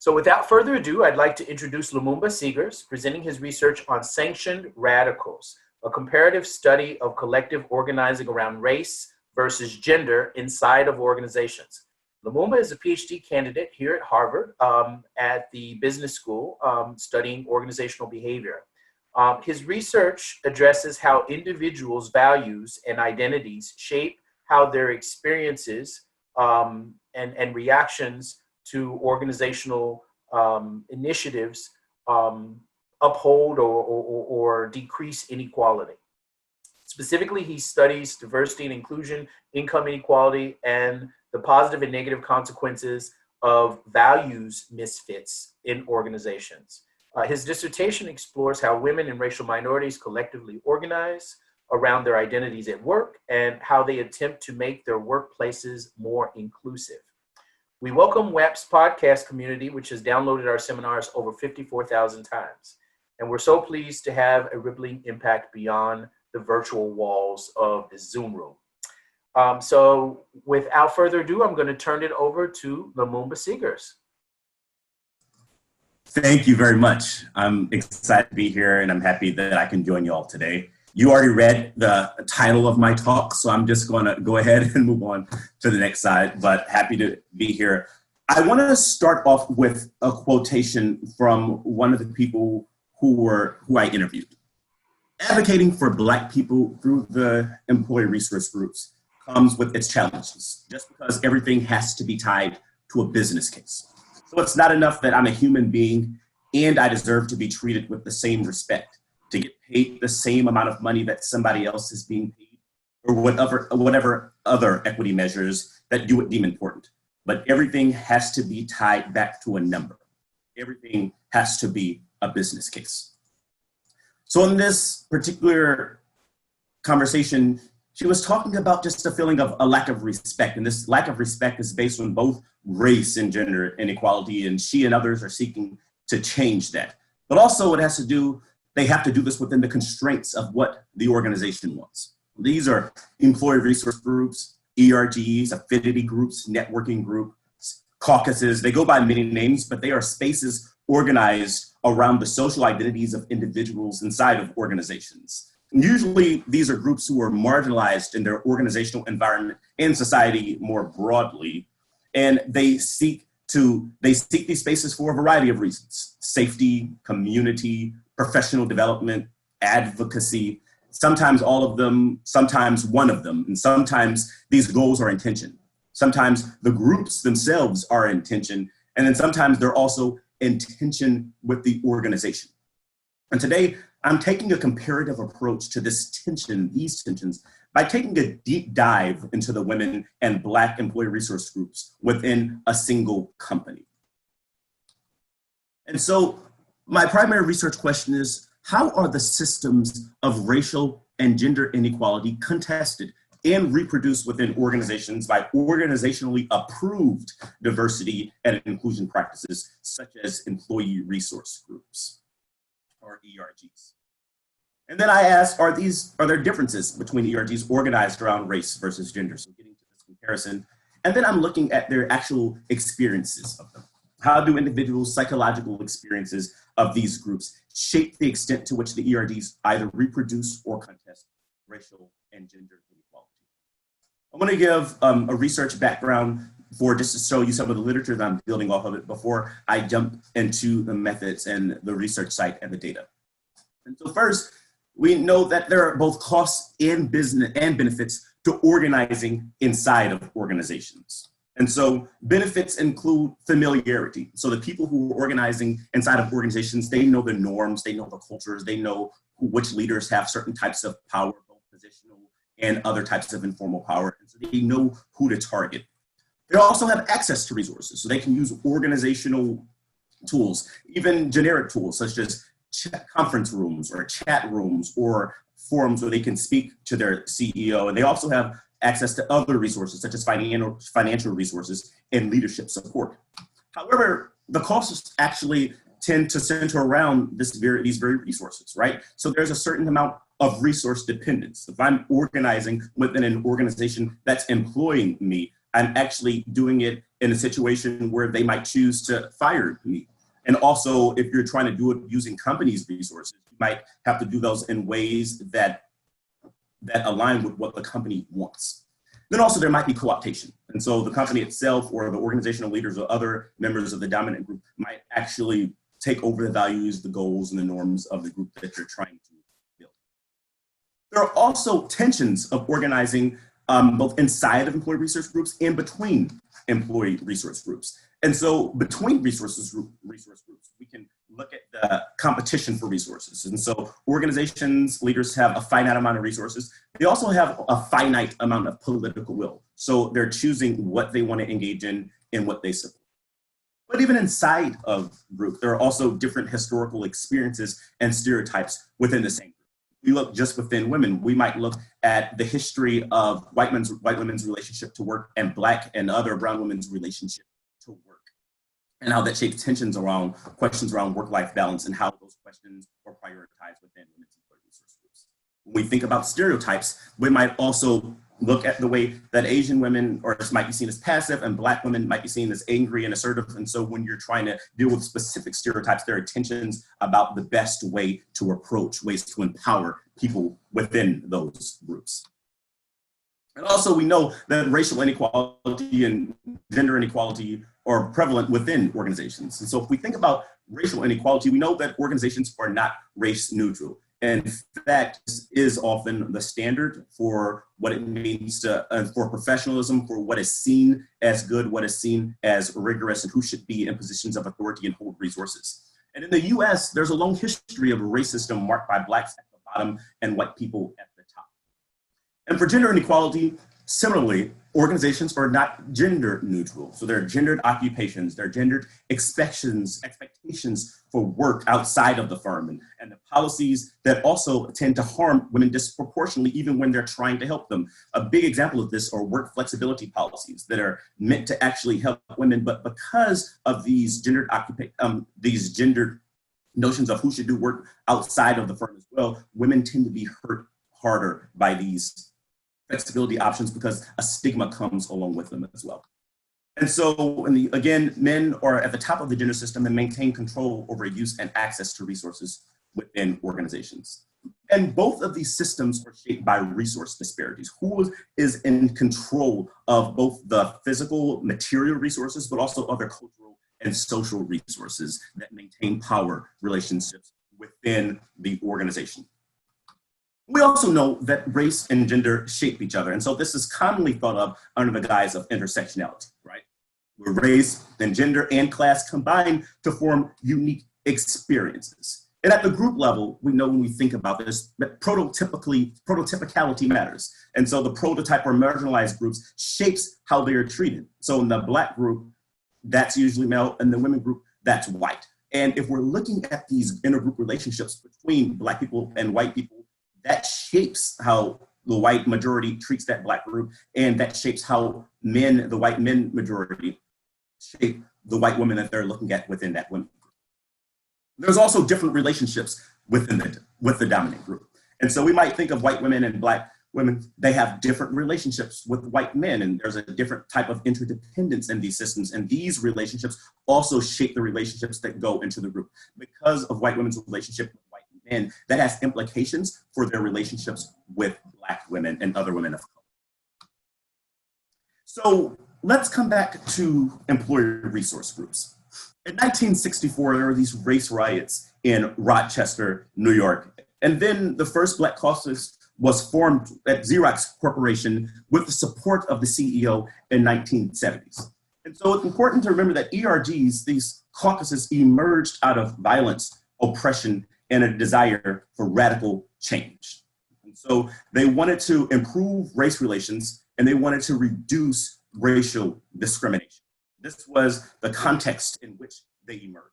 So without further ado, I'd like to introduce Lumumba Seegars, presenting his research on Sanctioned Radicals, a comparative study of collective organizing around race versus gender inside of organizations. Lumumba is a PhD candidate here at Harvard at the business school studying organizational behavior. His research addresses how individuals' values and identities shape how their experiences and reactions to organizational initiatives uphold or decrease inequality. Specifically, he studies diversity and inclusion, income inequality, and the positive and negative consequences of values misfits in organizations. His dissertation explores how women and racial minorities collectively organize around their identities at work and how they attempt to make their workplaces more inclusive. We welcome WAP's podcast community, which has downloaded our seminars over 54,000 times. And we're so pleased to have a rippling impact beyond the virtual walls of the Zoom room. So without further ado, I'm going to turn it over to Lumumba Seegars. Thank you very much. I'm excited to be here and I'm happy that I can join you all today. You already read the title of my talk, so I'm just going to go ahead and move on to the next slide, but happy to be here. I want to start off with a quotation from one of the people who I interviewed. Advocating for Black people through the employee resource groups comes with its challenges, just because everything has to be tied to a business case. So it's not enough that I'm a human being and I deserve to be treated with the same respect, to get paid the same amount of money that somebody else is being paid, or whatever other equity measures that you would deem important. But everything has to be tied back to a number. Everything has to be a business case. So in this particular conversation, she was talking about just a feeling of a lack of respect. And this lack of respect is based on both race and gender inequality, and she and others are seeking to change that. But also they have to do this within the constraints of what the organization wants. These are employee resource groups, ERGs, affinity groups, networking groups, caucuses. They go by many names, but they are spaces organized around the social identities of individuals inside of organizations. And usually, these are groups who are marginalized in their organizational environment and society more broadly, and they seek these spaces for a variety of reasons: safety, community, professional development, advocacy, sometimes all of them, sometimes one of them, and sometimes these goals are in tension. Sometimes the groups themselves are in tension, and then sometimes they're also in tension with the organization. And today, I'm taking a comparative approach to these tensions, by taking a deep dive into the women and Black employee resource groups within a single company. And so my primary research question is, how are the systems of racial and gender inequality contested and reproduced within organizations by organizationally approved diversity and inclusion practices, such as employee resource groups, or ERGs? And then I asked, are there differences between ERGs organized around race versus gender? So getting to this comparison. And then I'm looking at their actual experiences of them. How do individuals' psychological experiences of these groups shape the extent to which the ERGs either reproduce or contest racial and gender inequality? I want to give a research background just to show you some of the literature that I'm building off of it before I jump into the methods and the research site and the data. And so first, we know that there are both costs and business and benefits to organizing inside of organizations. And so benefits include familiarity. So the people who are organizing inside of organizations, they know the norms, they know the cultures, they know which leaders have certain types of power, both positional and other types of informal power. And so they know who to target. They also have access to resources, so they can use organizational tools, even generic tools such as conference rooms or chat rooms or forums where they can speak to their CEO. And they also have access to other resources such as financial resources and leadership support. However, the costs actually tend to center around these very resources, right? So there's a certain amount of resource dependence. If I'm organizing within an organization that's employing me, I'm actually doing it in a situation where they might choose to fire me. And also, if you're trying to do it using companies' resources, you might have to do those in ways that align with what the company wants. Then also there might be co-optation. And so the company itself or the organizational leaders or other members of the dominant group might actually take over the values, the goals, and the norms of the group that you're trying to build. There are also tensions of organizing both inside of employee resource groups and between employee resource groups. And so between resource groups, we can look at the competition for resources. And so organizations, leaders have a finite amount of resources. They also have a finite amount of political will. So they're choosing what they want to engage in and what they support. But even inside of group, there are also different historical experiences and stereotypes within the same group. We look just within women. We might look at the history of white women's relationship to work and Black and other brown women's relationship to work, and how that shapes tensions around questions around work-life balance and how those questions are prioritized within women's employee resource groups. When we think about stereotypes, we might also look at the way that Asian women might be seen as passive and Black women might be seen as angry and assertive. And so when you're trying to deal with specific stereotypes, there are tensions about the best way to approach, ways to empower people within those groups. And also we know that racial inequality and gender inequality are prevalent within organizations. And so if we think about racial inequality, we know that organizations are not race neutral. In fact, this is often the standard for what it means to, for professionalism, for what is seen as good, what is seen as rigorous, and who should be in positions of authority and hold resources. And in the US, there's a long history of a race system marked by Blacks at the bottom and white people at the top. And for gender inequality, similarly, organizations are not gender neutral. So there are gendered occupations, there are gendered expectations for work outside of the firm, and the policies that also tend to harm women disproportionately, even when they're trying to help them. A big example of this are work flexibility policies that are meant to actually help women, but because of these gendered notions of who should do work outside of the firm as well, women tend to be hurt harder by these flexibility options because a stigma comes along with them as well. And so, again, men are at the top of the gender system and maintain control over use and access to resources within organizations. And both of these systems are shaped by resource disparities. Who is in control of both the physical, material resources, but also other cultural and social resources that maintain power relationships within the organization. We also know that race and gender shape each other. And so this is commonly thought of under the guise of intersectionality, right? Where race and gender and class combine to form unique experiences. And at the group level, we know when we think about this, that prototypicality matters. And so the prototype or marginalized groups shapes how they are treated. So in the Black group, that's usually male, and the women group, that's white. And if we're looking at these intergroup relationships between Black people and white people, that shapes how the white majority treats that Black group, and that shapes how men, the white men majority, shape the white women that they're looking at within that women group. There's also different relationships with the dominant group. And so we might think of white women and Black women, they have different relationships with white men, and there's a different type of interdependence in these systems. And these relationships also shape the relationships that go into the group. Because of white women's relationship with white men, that has implications for their relationships with Black women and other women of color. So let's come back to employer resource groups. In 1964, there were these race riots in Rochester, New York. And then the first Black caucus was formed at Xerox Corporation with the support of the CEO in 1970s. And so it's important to remember that ERGs, these caucuses, emerged out of violence, oppression, and a desire for radical change. And so they wanted to improve race relations, and they wanted to reduce racial discrimination. This was the context in which they emerged.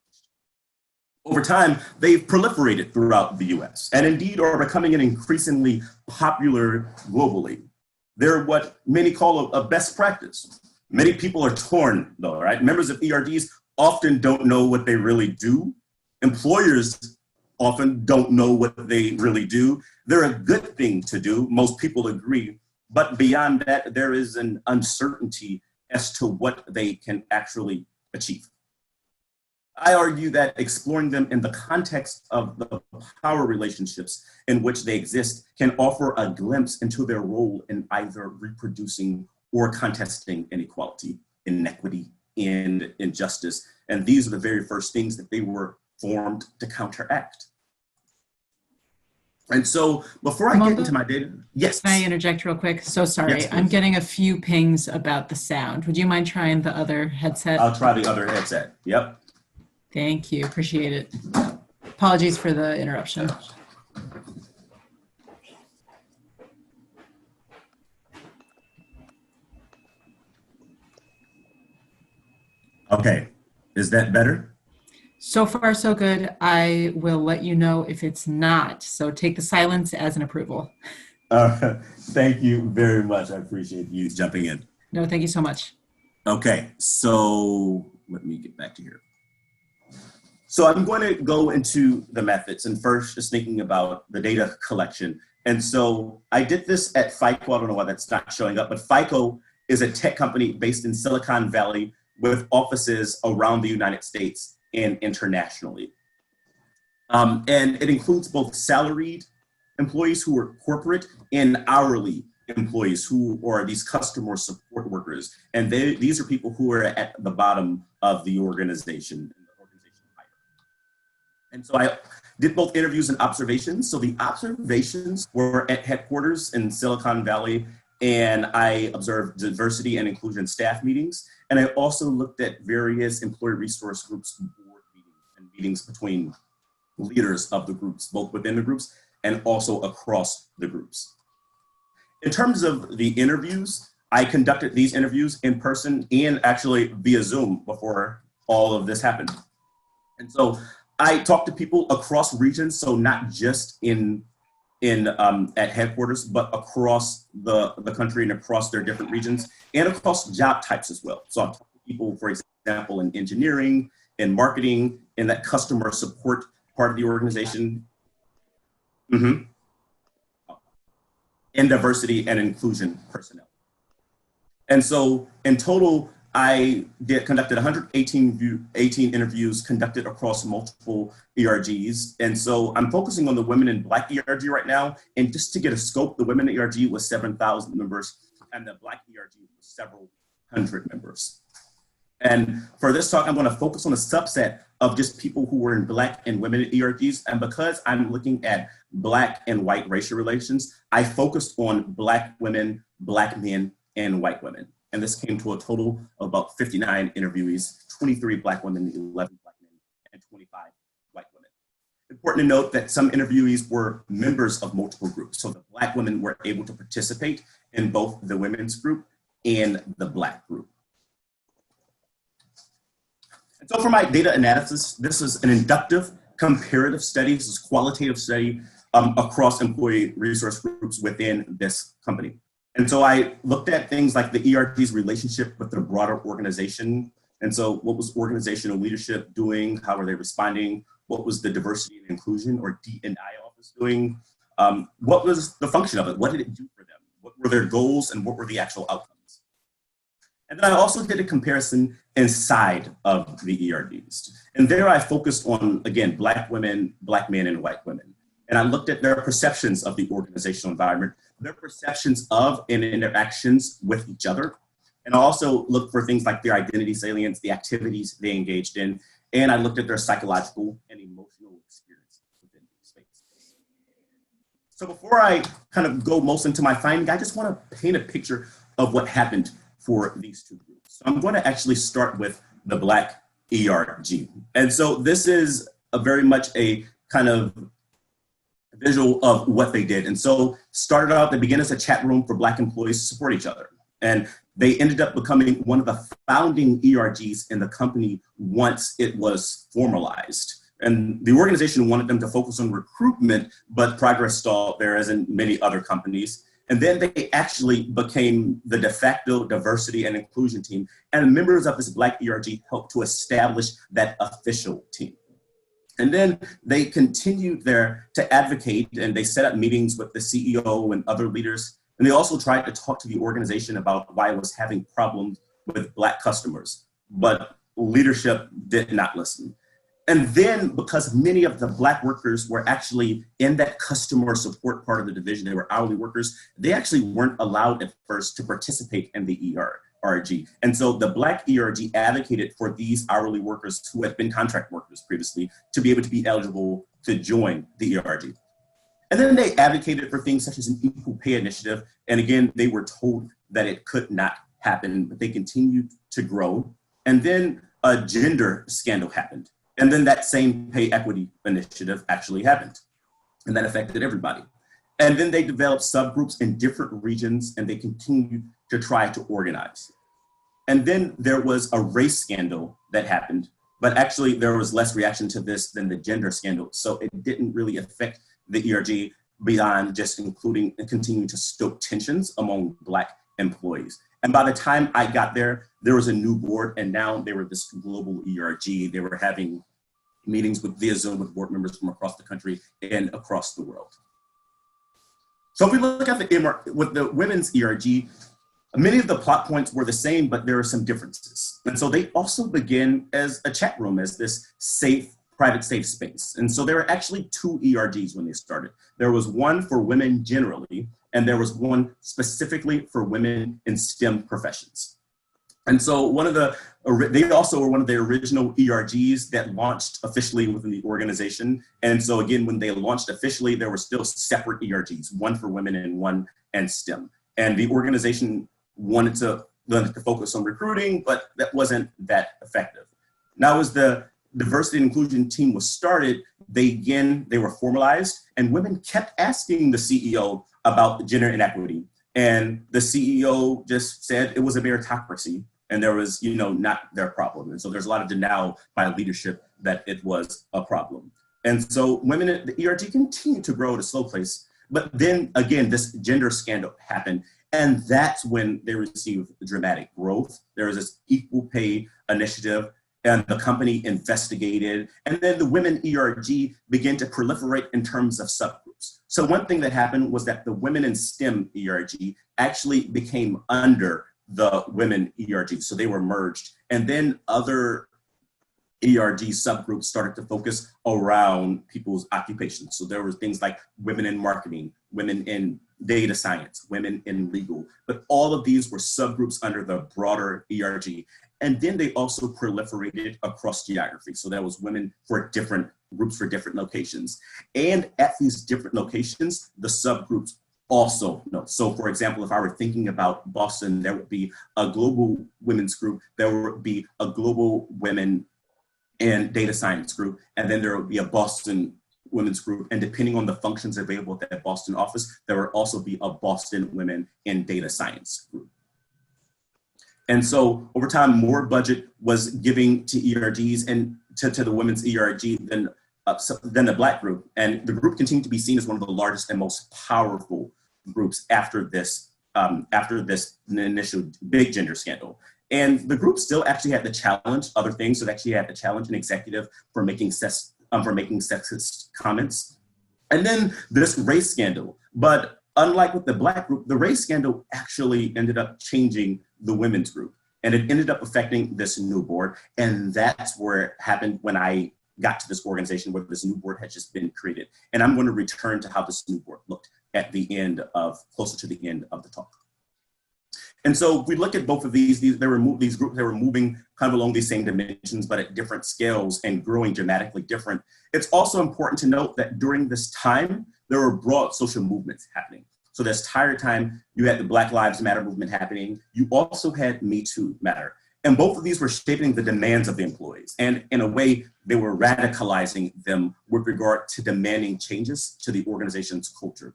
Over time, they've proliferated throughout the US, and indeed are becoming an increasingly popular globally. They're what many call a best practice. Many people are torn though, right? Members of ERGs often don't know what they really do. Employers often don't know what they really do. They're a good thing to do, most people agree, but beyond that, there is an uncertainty as to what they can actually achieve. I argue that exploring them in the context of the power relationships in which they exist can offer a glimpse into their role in either reproducing or contesting inequality, inequity, and injustice. And these are the very first things that they were formed to counteract. And so before I get into my data, yes. Can I interject real quick? So sorry, Yes, I'm getting a few pings about the sound. Would you mind trying the other headset? I'll try the other headset, yep. Thank you, appreciate it. Apologies for the interruption. Okay, is that better? So far, so good. I will let you know if it's not. So take the silence as an approval. Thank you very much. I appreciate you jumping in. No, thank you so much. Okay, so let me get back to here. So I'm going to go into the methods, and first just thinking about the data collection. And so I did this at FICO. I don't know why that's not showing up, but FICO is a tech company based in Silicon Valley with offices around the United States and internationally. And it includes both salaried employees who are corporate and hourly employees who are these customer support workers. And these are people who are at the bottom of the organization. And so I did both interviews and observations. So the observations were at headquarters in Silicon Valley, and I observed diversity and inclusion staff meetings. And I also looked at various employee resource groups board meetings and meetings between leaders of the groups, both within the groups and also across the groups. In terms of the interviews, I conducted these interviews in person and actually via Zoom before all of this happened. And so I talked to people across regions, so not just at headquarters, but across the country and across their different regions and across job types as well. So I talked to people, for example, in engineering, in marketing, in that customer support part of the organization, and diversity and inclusion personnel. And so in total, I conducted 118 interviews conducted across multiple ERGs. And so I'm focusing on the women in Black ERG right now. And just to get a scope, the women ERG was 7,000 members and the Black ERG was several hundred members. And for this talk, I'm going to focus on a subset of just people who were in Black and women ERGs. And because I'm looking at Black and white racial relations, I focused on Black women, Black men, and white women. And this came to a total of about 59 interviewees, 23 Black women, 11 Black men, and 25 white women. Important to note that some interviewees were members of multiple groups. So the Black women were able to participate in both the women's group and the Black group. And so for my data analysis, this is an inductive comparative study. This is qualitative study across employee resource groups within this company. And so I looked at things like the ERG's relationship with the broader organization. And so what was organizational leadership doing? How were they responding? What was the diversity and inclusion or D&I office doing? What was the function of it? What did it do for them? What were their goals and what were the actual outcomes? And then I also did a comparison inside of the ERGs. And there I focused on, again, Black women, Black men, and white women. And I looked at their perceptions of the organizational environment, their perceptions of and interactions with each other. And I also looked for things like their identity salience, the activities they engaged in, and I looked at their psychological and emotional experience within these spaces. So before I kind of go most into my finding, I just want to paint a picture of what happened for these two groups. So I'm going to actually start with the Black ERG. And so this is very much a kind of visual of what they did. And so started out, they began as a chat room for Black employees to support each other. And they ended up becoming one of the founding ERGs in the company once it was formalized. And the organization wanted them to focus on recruitment, but progress stalled there as in many other companies. And then they actually became the de facto diversity and inclusion team. And members of this Black ERG helped to establish that official team. And then they continued there to advocate, and they set up meetings with the CEO and other leaders. And they also tried to talk to the organization about why it was having problems with Black customers, but leadership did not listen. And then because many of the Black workers were actually in that customer support part of the division, they were hourly workers, they actually weren't allowed at first to participate in the ERG. And so the Black ERG advocated for these hourly workers who had been contract workers previously to be able to be eligible to join the ERG. And then they advocated for things such as an equal pay initiative. And again, they were told that it could not happen, but they continued to grow. And then a gender scandal happened. And then that same pay equity initiative actually happened. And that affected everybody. And then they developed subgroups in different regions, and they continued to try to organize. And then there was a race scandal that happened, but actually there was less reaction to this than the gender scandal. So it didn't really affect the ERG beyond just including and continuing to stoke tensions among Black employees. And by the time I got there, there was a new board, and now they were this global ERG. They were having meetings via Zoom with board members from across the country and across the world. So if we look at with the women's ERG, many of the plot points were the same, but there are some differences. And so they also begin as a chat room, as this safe, private safe space. And so there were actually two ERGs when they started. There was one for women generally, and there was one specifically for women in STEM professions. And so they also were one of the original ERGs that launched officially within the organization. And so again, when they launched officially, there were still separate ERGs, one for women and one and STEM. And the organization wanted to focus on recruiting, but that wasn't that effective. Now as the diversity and inclusion team was started, they were formalized, and women kept asking the CEO about gender inequity. And the CEO just said it was a meritocracy, and there was, not their problem. And so there's a lot of denial by leadership that it was a problem. And so women at the ERG continued to grow at a slow pace. But then again, this gender scandal happened. And that's when they received dramatic growth. There was this equal pay initiative, and the company investigated. And then the women ERG began to proliferate in terms of subgroups. So one thing that happened was that the women in STEM ERG actually became under the women ERG. So they were merged. And then other ERG subgroups started to focus around people's occupations. So there were things like women in marketing, women in data science, women in legal, but all of these were subgroups under the broader ERG. And then they also proliferated across geography. So that was women for different groups for different locations. And at these different locations, the subgroups also know. So for example, if I were thinking about Boston, there would be a global women's group, there would be a global women in data science group, and then there would be a Boston women's group. And depending on the functions available at that Boston office, there would also be a Boston women in data science group. And so over time, more budget was giving to ERGs and to the women's ERG than the Black group. And the group continued to be seen as one of the largest and most powerful groups after this initial big gender scandal. And the group still actually had to challenge other things. So they actually had to challenge an executive for making sexist comments. And then this race scandal. But unlike with the Black group, the race scandal actually ended up changing the women's group. And it ended up affecting this new board. And that's where it happened when I got to this organization where this new board had just been created. And I'm going to return to how this new board looked at the end closer to the end of the talk. And so if we look at both of these groups, they were moving kind of along these same dimensions, but at different scales and growing dramatically different. It's also important to note that during this time, there were broad social movements happening. So this entire time, you had the Black Lives Matter movement happening. You also had Me Too Matter. And both of these were shaping the demands of the employees. And in a way, they were radicalizing them with regard to demanding changes to the organization's culture.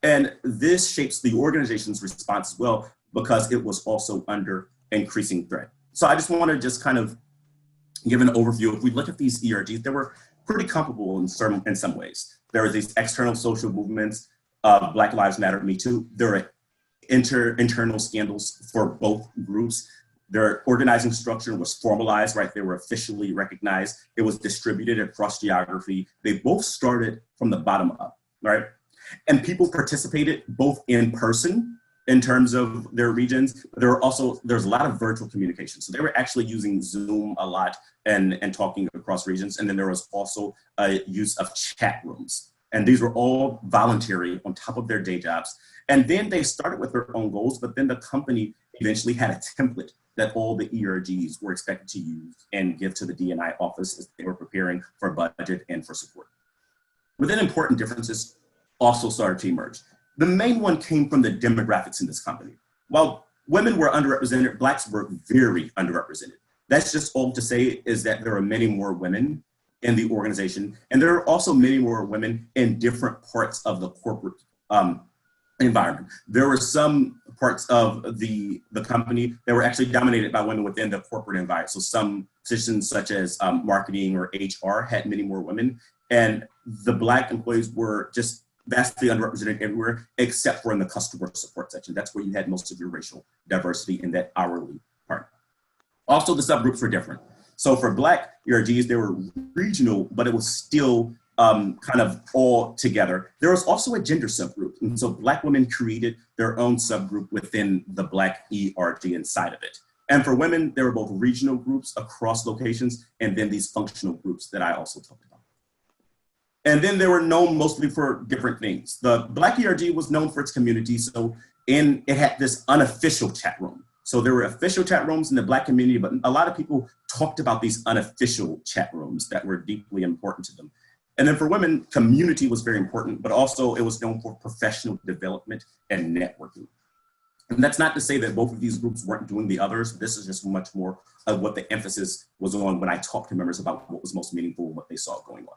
And this shapes the organization's response as well, because it was also under increasing threat. So I just want to just kind of give an overview. If we look at these ERGs, they were pretty comparable in some ways. There were these external social movements, Black Lives Matter, Me Too. There are internal scandals for both groups. Their organizing structure was formalized, right? They were officially recognized. It was distributed across geography. They both started from the bottom up, right? And people participated both in person in terms of their regions. There's a lot of virtual communication. So they were actually using Zoom a lot and talking across regions. And then there was also a use of chat rooms. And these were all voluntary on top of their day jobs. And then they started with their own goals, but then the company eventually had a template that all the ERGs were expected to use and give to the D&I office as they were preparing for budget and for support. But then important differences also started to emerge. The main one came from the demographics in this company. While women were underrepresented, Blacks were very underrepresented. That's just all to say is that there are many more women in the organization, and there are also many more women in different parts of the corporate environment. There were some parts of the company that were actually dominated by women within the corporate environment. So some positions such as marketing or HR had many more women, and the Black employees were just vastly underrepresented everywhere except for in the customer support section. That's where you had most of your racial diversity in that hourly part. Also, the subgroups were different. So for Black ERGs, they were regional, but it was still kind of all together. There was also a gender subgroup. And so Black women created their own subgroup within the Black ERG inside of it. And for women, there were both regional groups across locations and then these functional groups that I also talked about. And then they were known mostly for different things. The Black ERG was known for its community. So it had this unofficial chat room. So there were official chat rooms in the Black community, but a lot of people talked about these unofficial chat rooms that were deeply important to them. And then for women, community was very important, but also it was known for professional development and networking. And that's not to say that both of these groups weren't doing the others. This is just much more of what the emphasis was on when I talked to members about what was most meaningful and what they saw going on.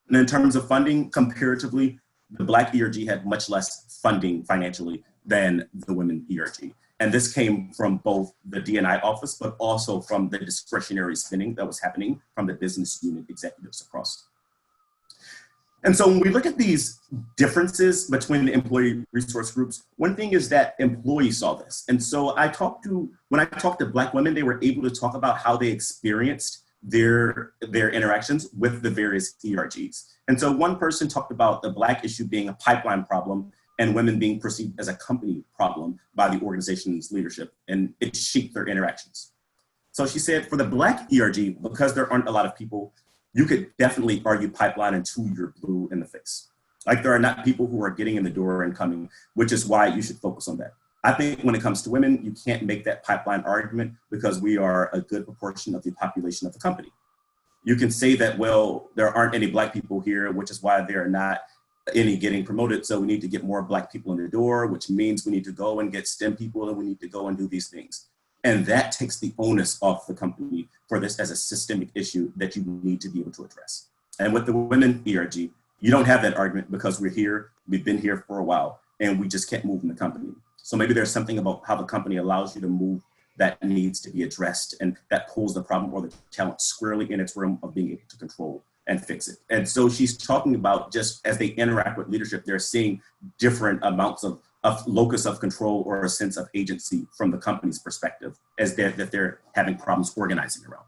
And in terms of funding, comparatively, the Black ERG had much less funding financially than the women ERG. And this came from both the D&I office, but also from the discretionary spending that was happening from the business unit executives across. And so when we look at these differences between the employee resource groups, one thing is that employees saw this. And so when I talked to Black women, they were able to talk about how they experienced their interactions with the various ERGs. And so one person talked about the Black issue being a pipeline problem and women being perceived as a company problem by the organization's leadership, and it shaped their interactions. So she said, for the Black ERG, because there aren't a lot of people, you could definitely argue pipeline until you're blue in the face. Like there are not people who are getting in the door and coming, which is why you should focus on that. I think when it comes to women, you can't make that pipeline argument because we are a good proportion of the population of the company. You can say that, well, there aren't any Black people here, which is why there are not any getting promoted. So we need to get more Black people in the door, which means we need to go and get STEM people and we need to go and do these things. And that takes the onus off the company for this as a systemic issue that you need to be able to address. And with the women ERG, you don't have that argument because we're here, we've been here for a while, and we just can't move in the company. So maybe there's something about how the company allows you to move that needs to be addressed, and that pulls the problem or the challenge squarely in its realm of being able to control and fix it. And so she's talking about just as they interact with leadership, they're seeing different amounts of locus of control or a sense of agency from the company's perspective as they're having problems organizing around.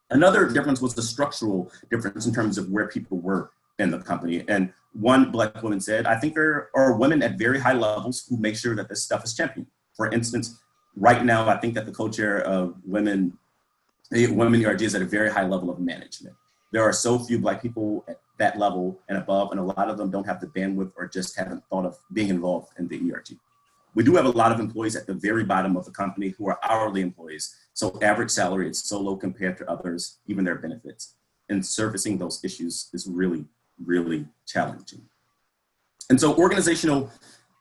Another difference was the structural difference in terms of where people were in the company. And one Black woman said, I think there are women at very high levels who make sure that this stuff is championed. For instance, right now, I think that the co-chair of women ERG is at a very high level of management. There are so few Black people at that level and above, and a lot of them don't have the bandwidth or just haven't thought of being involved in the ERG. We do have a lot of employees at the very bottom of the company who are hourly employees. So average salary is so low compared to others, even their benefits. And surfacing those issues is really, really challenging. And so organizational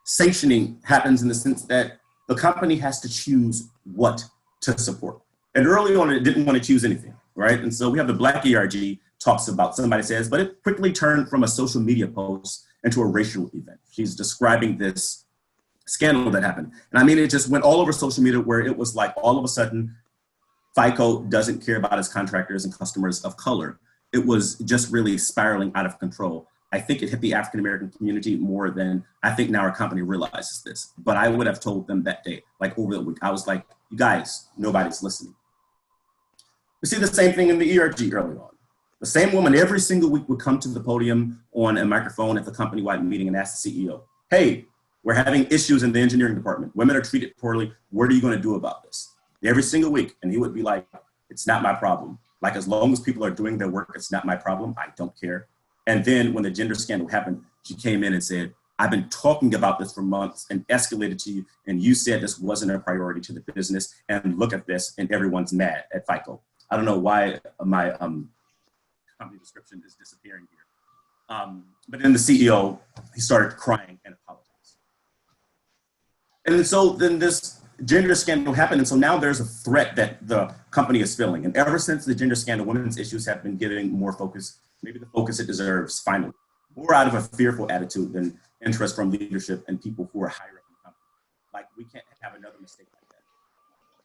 sanctioning happens in the sense that the company has to choose what to support. And early on, it didn't want to choose anything, right? And so we have the Black ERG talks about, somebody says, but it quickly turned from a social media post into a racial event. She's describing this scandal that happened. And I mean, it just went all over social media where it was like all of a sudden, FICO doesn't care about its contractors and customers of color. It was just really spiraling out of control. I think it hit the African-American community more than I think now our company realizes this. But I would have told them that day, like over the week, I was like, you guys, nobody's listening. We see the same thing in the ERG early on. The same woman every single week would come to the podium on a microphone at the company-wide meeting and ask the CEO, hey, We're having issues in the engineering department. Women are treated poorly. What are you going to do about this? Every single week. And he would be like, it's not my problem. Like, as long as people are doing their work, it's not my problem. I don't care. And then when the gender scandal happened, she came in and said, I've been talking about this for months and escalated to you, and you said this wasn't a priority to the business, and look at this, and everyone's mad at FICO. I don't know why my company description is disappearing here. But then the CEO, he started crying and apologized. And so then this gender scandal happened, and so now there's a threat that the company is feeling. And ever since the gender scandal, women's issues have been getting more focus, maybe the focus it deserves, finally, more out of a fearful attitude than interest from leadership and people who are higher up in the company. Like, we can't have another mistake like that.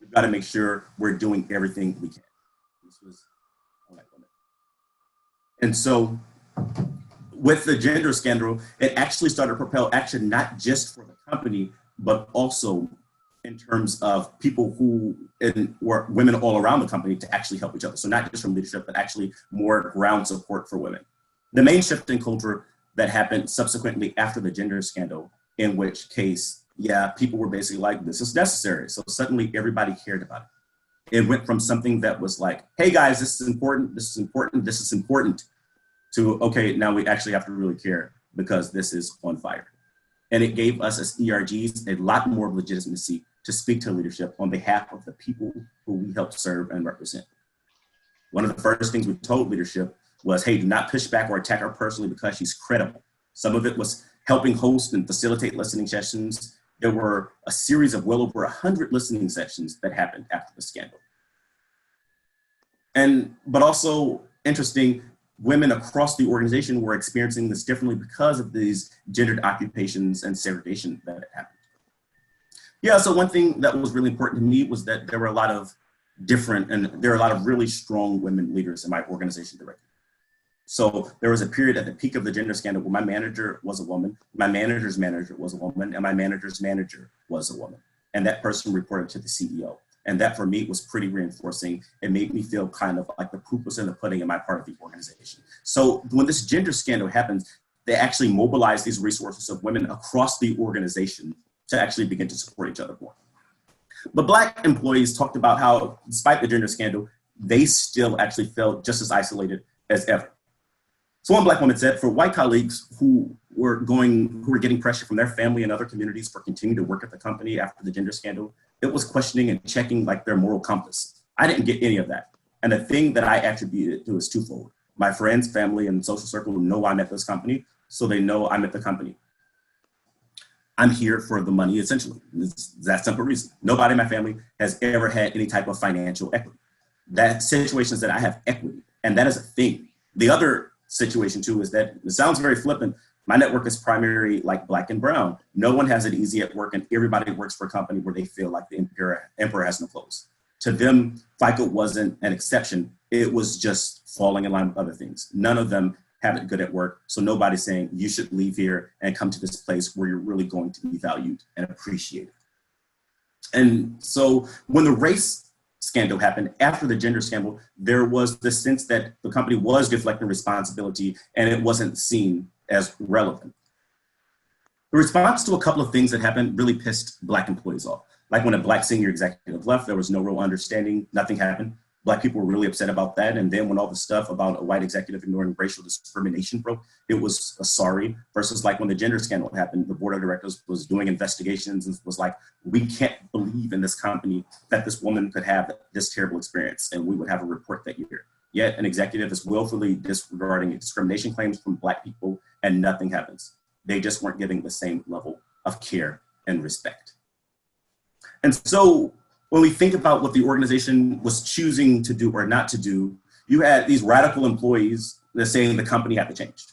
We've got to make sure we're doing everything we can. This was on that woman. And so with the gender scandal, it actually started to propel action, not just for the company, but also in terms of people who were women all around the company to actually help each other. So not just from leadership, but actually more ground support for women. The main shift in culture that happened subsequently after the gender scandal, in which case, yeah, people were basically like, this is necessary. So suddenly everybody cared about it. It went from something that was like, hey guys, this is important, this is important, this is important, to, okay, now we actually have to really care because this is on fire. And it gave us as ERGs a lot more legitimacy to speak to leadership on behalf of the people who we help serve and represent. One of the first things we told leadership was, hey, do not push back or attack her personally because she's credible. Some of it was helping host and facilitate listening sessions. There were a series of well over 100 listening sessions that happened after the scandal. But also interesting, women across the organization were experiencing this differently because of these gendered occupations and segregation that happened. Yeah, so one thing that was really important to me was that there were a lot of really strong women leaders in my organization directly. So there was a period at the peak of the gender scandal where my manager was a woman, my manager's manager was a woman, and my manager's manager was a woman. And that person reported to the CEO. And that for me was pretty reinforcing. It made me feel kind of like the proof was in the pudding in my part of the organization. So when this gender scandal happens, they actually mobilized these resources of women across the organization to actually begin to support each other more. But Black employees talked about how, despite the gender scandal, they still actually felt just as isolated as ever. So one Black woman said, for white colleagues who were getting pressure from their family and other communities for continuing to work at the company after the gender scandal, it was questioning and checking like their moral compass. I didn't get any of that. And the thing that I attributed to is twofold. My friends, family, and social circle know I'm at this company, so they know I'm at the company. I'm here for the money, essentially. It's that simple reason. Nobody in my family has ever had any type of financial equity. That situation is that I have equity, and that is a thing. The other situation too is that it sounds very flippant. My network is primarily like Black and brown. No one has it easy at work, and everybody works for a company where they feel like the emperor has no clothes. To them, FICO wasn't an exception. It was just falling in line with other things. None of them have it good at work. So nobody's saying you should leave here and come to this place where you're really going to be valued and appreciated. And so when the race scandal happened, after the gender scandal, there was the sense that the company was deflecting responsibility and it wasn't seen as relevant. The response to a couple of things that happened really pissed Black employees off. Like when a Black senior executive left, there was no real understanding, nothing happened. Black people were really upset about that. And then when all the stuff about a white executive ignoring racial discrimination broke, it was a sorry, versus like when the gender scandal happened, the board of directors was doing investigations and was like, we can't believe in this company that this woman could have this terrible experience. And we would have a report that year. Yet an executive is willfully disregarding discrimination claims from Black people and nothing happens. They just weren't giving the same level of care and respect. And so when we think about what the organization was choosing to do or not to do, you had these radical employees that are saying the company had to change,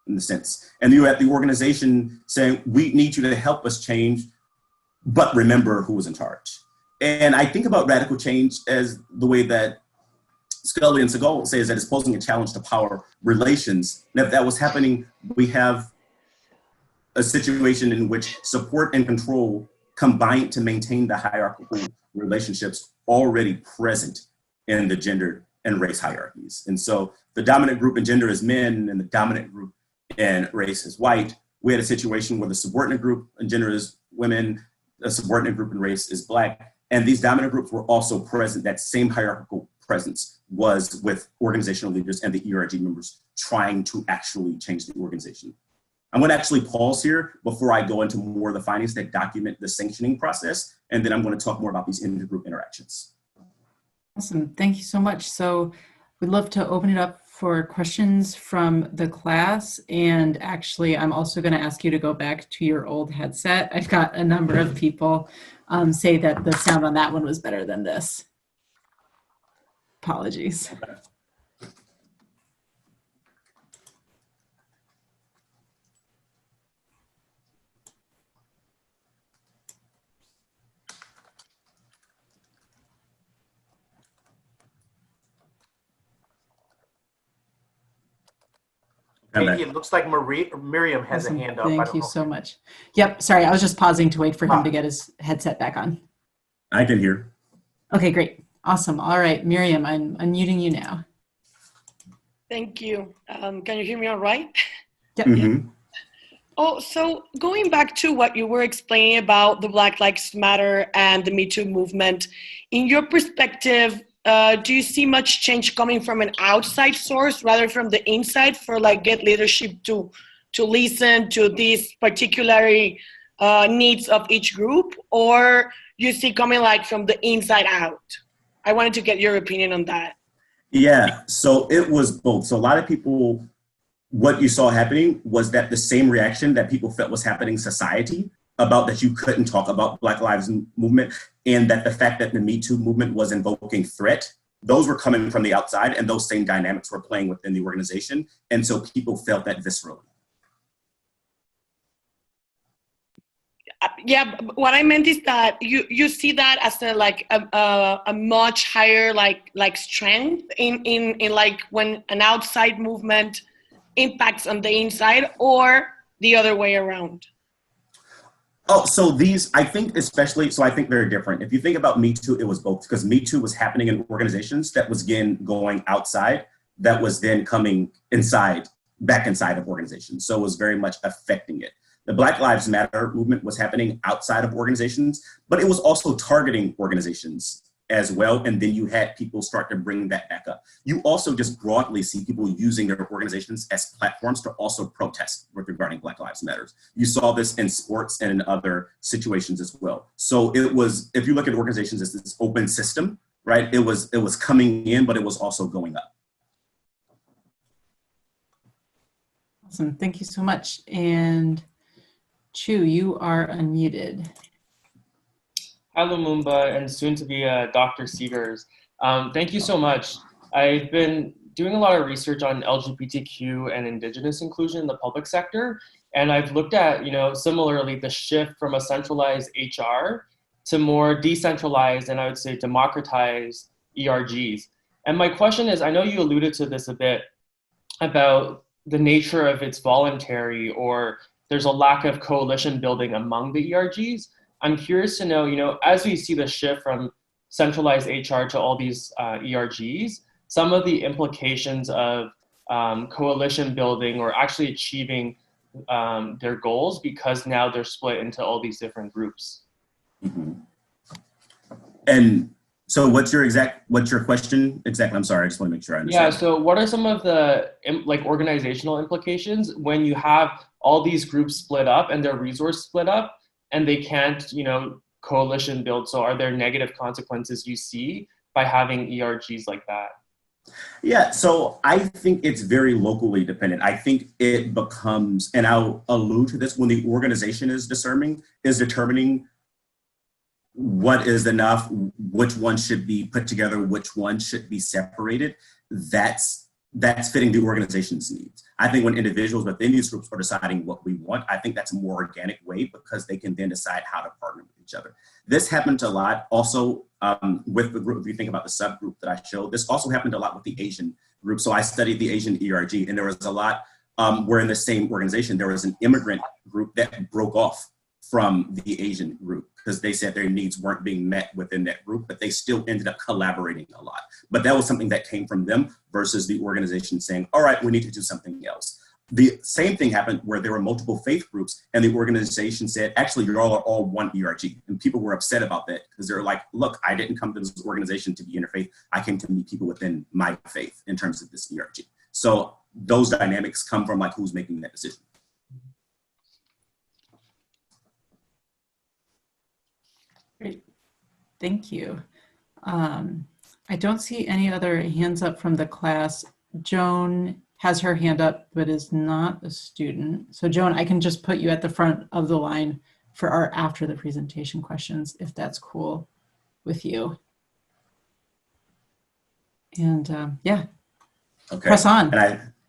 in the sense. And you had the organization saying, we need you to help us change, but remember who was in charge. And I think about radical change as the way that Scully and Segal says that it's posing a challenge to power relations. And if that was happening, we have a situation in which support and control combined to maintain the hierarchical relationships already present in the gender and race hierarchies. And so the dominant group in gender is men and the dominant group in race is white. we had a situation where the subordinate group in gender is women, the subordinate group in race is Black, and these dominant groups were also present. That same hierarchical presence was with organizational leaders and the ERG members trying to actually change the organization. I'm going to actually pause here before I go into more of the findings that document the sanctioning process, and then I'm going to talk more about these intergroup interactions. Awesome, thank you so much. So we'd love to open it up for questions from the class. And actually, I'm also going to ask you to go back to your old headset. I've got a number of people say that the sound on that one was better than this. Apologies. Hey, it looks like Miriam has Awesome. a hand up. Thank you so much. Yep, sorry, I was just pausing to wait for him to get his headset back on. I can hear. Okay, great. Awesome. All right, Miriam, I'm unmuting you now. Thank you. Can you hear me all right? Yep. Mm-hmm. Oh, so going back to what you were explaining about the Black Lives Matter and the Me Too movement, in your perspective, do you see much change coming from an outside source rather from the inside for like get leadership to listen to these particular needs of each group, or you see coming like from the inside out? I wanted to get your opinion on that. Yeah, so it was both. So a lot of people, what you saw happening was that the same reaction that people felt was happening in society about that you couldn't talk about Black Lives Movement, and that the fact that the Me Too movement was invoking threat, those were coming from the outside, and those same dynamics were playing within the organization. And so people felt that viscerally. Yeah, what I meant is that you see that as a much higher like strength in like when an outside movement impacts on the inside, or the other way around. Oh, so these, I think especially, so I think they're different. If you think about Me Too, it was both, because Me Too was happening in organizations that was again going outside, that was then coming inside, back inside of organizations. So it was very much affecting it. The Black Lives Matter movement was happening outside of organizations, but it was also targeting organizations as well. And then you had people start to bring that back up. You also just broadly see people using their organizations as platforms to also protest regarding Black Lives Matter. You saw this in sports and in other situations as well. So it was, if you look at organizations as this open system, right? It was coming in, but it was also going up. Awesome, thank you so much. And Chu, you are unmuted. Hi, Lumumba, and soon to be Dr. Seegars. Thank you so much. I've been doing a lot of research on LGBTQ and Indigenous inclusion in the public sector, and I've looked at, similarly, the shift from a centralized HR to more decentralized and I would say democratized ERGs. And my question is, I know you alluded to this a bit about the nature of it's voluntary, or there's a lack of coalition building among the ERGs. I'm curious to know, as we see the shift from centralized HR to all these ERGs, some of the implications of coalition building or actually achieving their goals, because now they're split into all these different groups. Mm-hmm. And so what's your question exactly? I'm sorry, I just want to make sure I understand. Yeah, so what are some of the organizational implications when you have all these groups split up and their resource split up and they can't, coalition build? So are there negative consequences you see by having ERGs like that? Yeah, so I think it's very locally dependent. I think it becomes, and I'll allude to this, when the organization is determining what is enough, which one should be put together, which one should be separated, that's fitting the organization's needs. I think when individuals within these groups are deciding what we want, I think that's a more organic way, because they can then decide how to partner with each other. This happened a lot also with the group. If you think about the subgroup that I showed, this also happened a lot with the Asian group. So I studied the Asian ERG, and there was a lot where in the same organization, there was an immigrant group that broke off from the Asian group because they said their needs weren't being met within that group, but they still ended up collaborating a lot. But that was something that came from them versus the organization saying, all right, we need to do something else. the same thing happened where there were multiple faith groups and the organization said, actually, you all are all one ERG. And people were upset about that because they're like, look, I didn't come to this organization to be interfaith. I came to meet people within my faith in terms of this ERG. So those dynamics come from like who's making that decision. Great, thank you. I don't see any other hands up from the class. Joan has her hand up, but is not a student. So Joan, I can just put you at the front of the line for our after the presentation questions, if that's cool with you. And yeah, okay. Press on.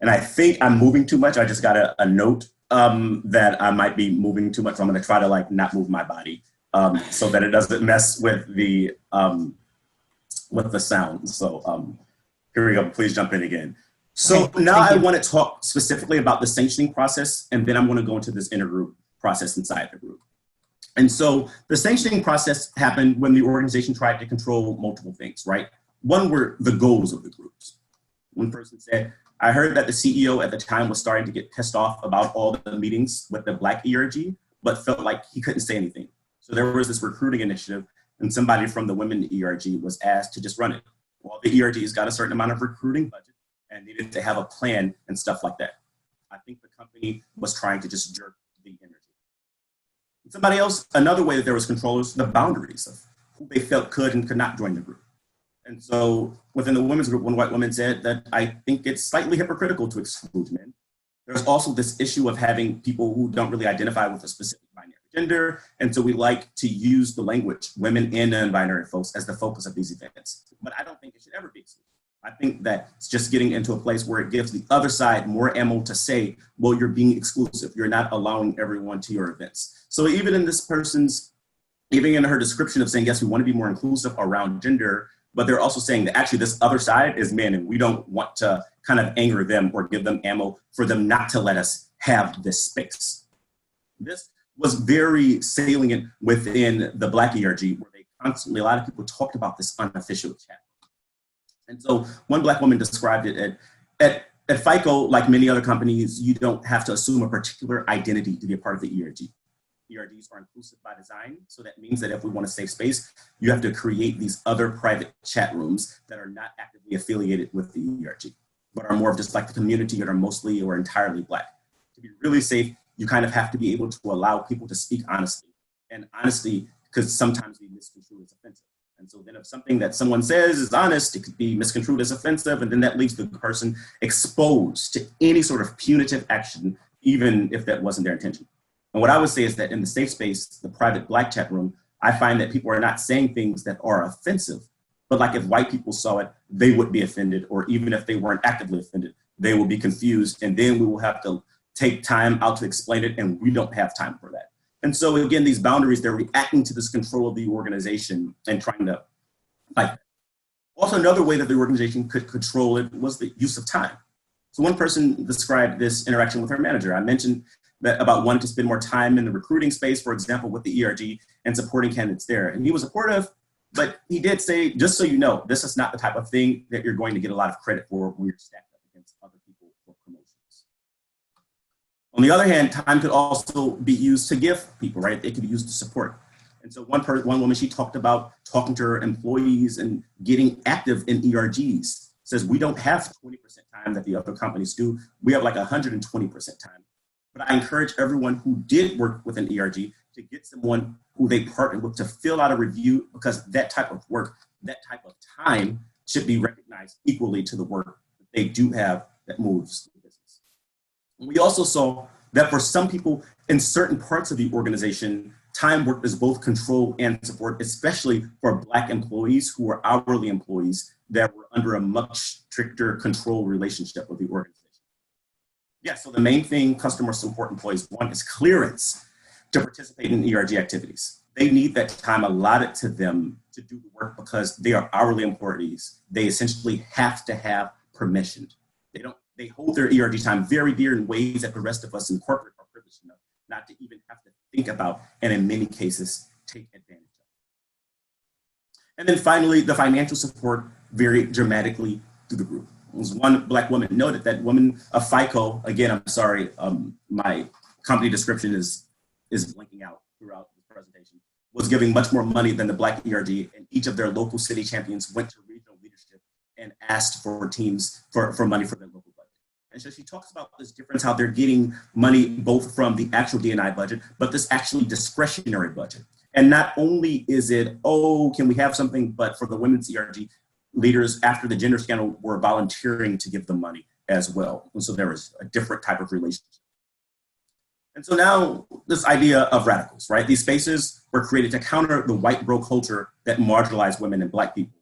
And I think I'm moving too much. I just got a note that I might be moving too much. So I'm gonna try to like not move my body so that it doesn't mess with the sound. So here we go, please jump in again. So Okay, now I you. want to talk specifically about the sanctioning process, and then I'm going to go into this intergroup process inside the group. And so the sanctioning process happened when the organization tried to control multiple things, right? One were the goals of the groups. One person said, I heard that the CEO at the time was starting to get pissed off about all the meetings with the Black ERG, but felt like he couldn't say anything. So there was this recruiting initiative, and somebody from the women ERG was asked to just run it. Well, the ERGs got a certain amount of recruiting budget and needed to have a plan and stuff like that. I think the company was trying to just jerk the energy. Somebody else, another way that there was control is the boundaries of who they felt could and could not join the group. And so within the women's group, one white woman said that I think it's slightly hypocritical to exclude men. There's also this issue of having people who don't really identify with a specific binary gender. And so we like to use the language, women and non-binary folks, as the focus of these events. But I don't think it should ever be excluded. I think that it's just getting into a place where it gives the other side more ammo to say, well, you're being exclusive. You're not allowing everyone to your events. So even in this person's, even in her description of saying, yes, we want to be more inclusive around gender, but they're also saying that actually this other side is men and we don't want to kind of anger them or give them ammo for them not to let us have this space. This was very salient within the Black ERG, where they constantly, a lot of people talked about this unofficial chat. And so one Black woman described it at FICO, like many other companies, you don't have to assume a particular identity to be a part of the ERG. ERGs are inclusive by design. So that means that if we want a safe space, you have to create these other private chat rooms that are not actively affiliated with the ERG, but are more of just like the community that are mostly or entirely Black. To be really safe, you kind of have to be able to allow people to speak honestly. And honestly, because sometimes we misconstrue as offensive. And so then if something that someone says is honest, it could be misconstrued as offensive, and then that leaves the person exposed to any sort of punitive action, even if that wasn't their intention. And what I would say is that in the safe space, the private Black chat room, I find that people are not saying things that are offensive, but like if white people saw it, they would be offended, or even if they weren't actively offended, they will be confused, and then we will have to take time out to explain it, and we don't have time for that. And so again, these boundaries, they're reacting to this control of the organization and trying to fight that. Also, another way that the organization could control it was the use of time. So one person described this interaction with her manager. I mentioned that about wanting to spend more time in the recruiting space, for example, with the ERG and supporting candidates there. And he was supportive, but he did say, just so you know, this is not the type of thing that you're going to get a lot of credit for when you're stacked up against other people for promotions. On the other hand, time could also be used to give people, right? It could be used to support. And so one woman, she talked about talking to her employees and getting active in ERGs. Says we don't have 20% time that the other companies do. We have like 120% time. But I encourage everyone who did work with an ERG to get someone who they partnered with to fill out a review, because that type of work, that type of time should be recognized equally to the work that they do have that moves the business. And we also saw that for some people in certain parts of the organization, time worked as both control and support, especially for Black employees who are hourly employees that were under a much stricter control relationship with the organization. Yeah, so the main thing customer support employees want is clearance to participate in ERG activities. They need that time allotted to them to do the work because they are hourly employees. They essentially have to have permission. They hold their ERG time very dear in ways that the rest of us in corporate are privileged enough not to even have to think about, and in many cases, take advantage of. And then finally, the financial support varied dramatically through the group. was one Black woman noted that women of FICO, again, I'm sorry, my company description is blinking out throughout the presentation, was giving much more money than the Black ERG, and each of their local city champions went to regional leadership and asked for teams for money for their local budget. And so she talks about this difference, how they're getting money both from the actual D&I budget, but this actually discretionary budget. And not only is it, oh, can we have something, but for the women's ERG, leaders after the gender scandal were volunteering to give them money as well. And so there was a different type of relationship. And so now this idea of radicals, right? These spaces were created to counter the white bro culture that marginalized women and Black people.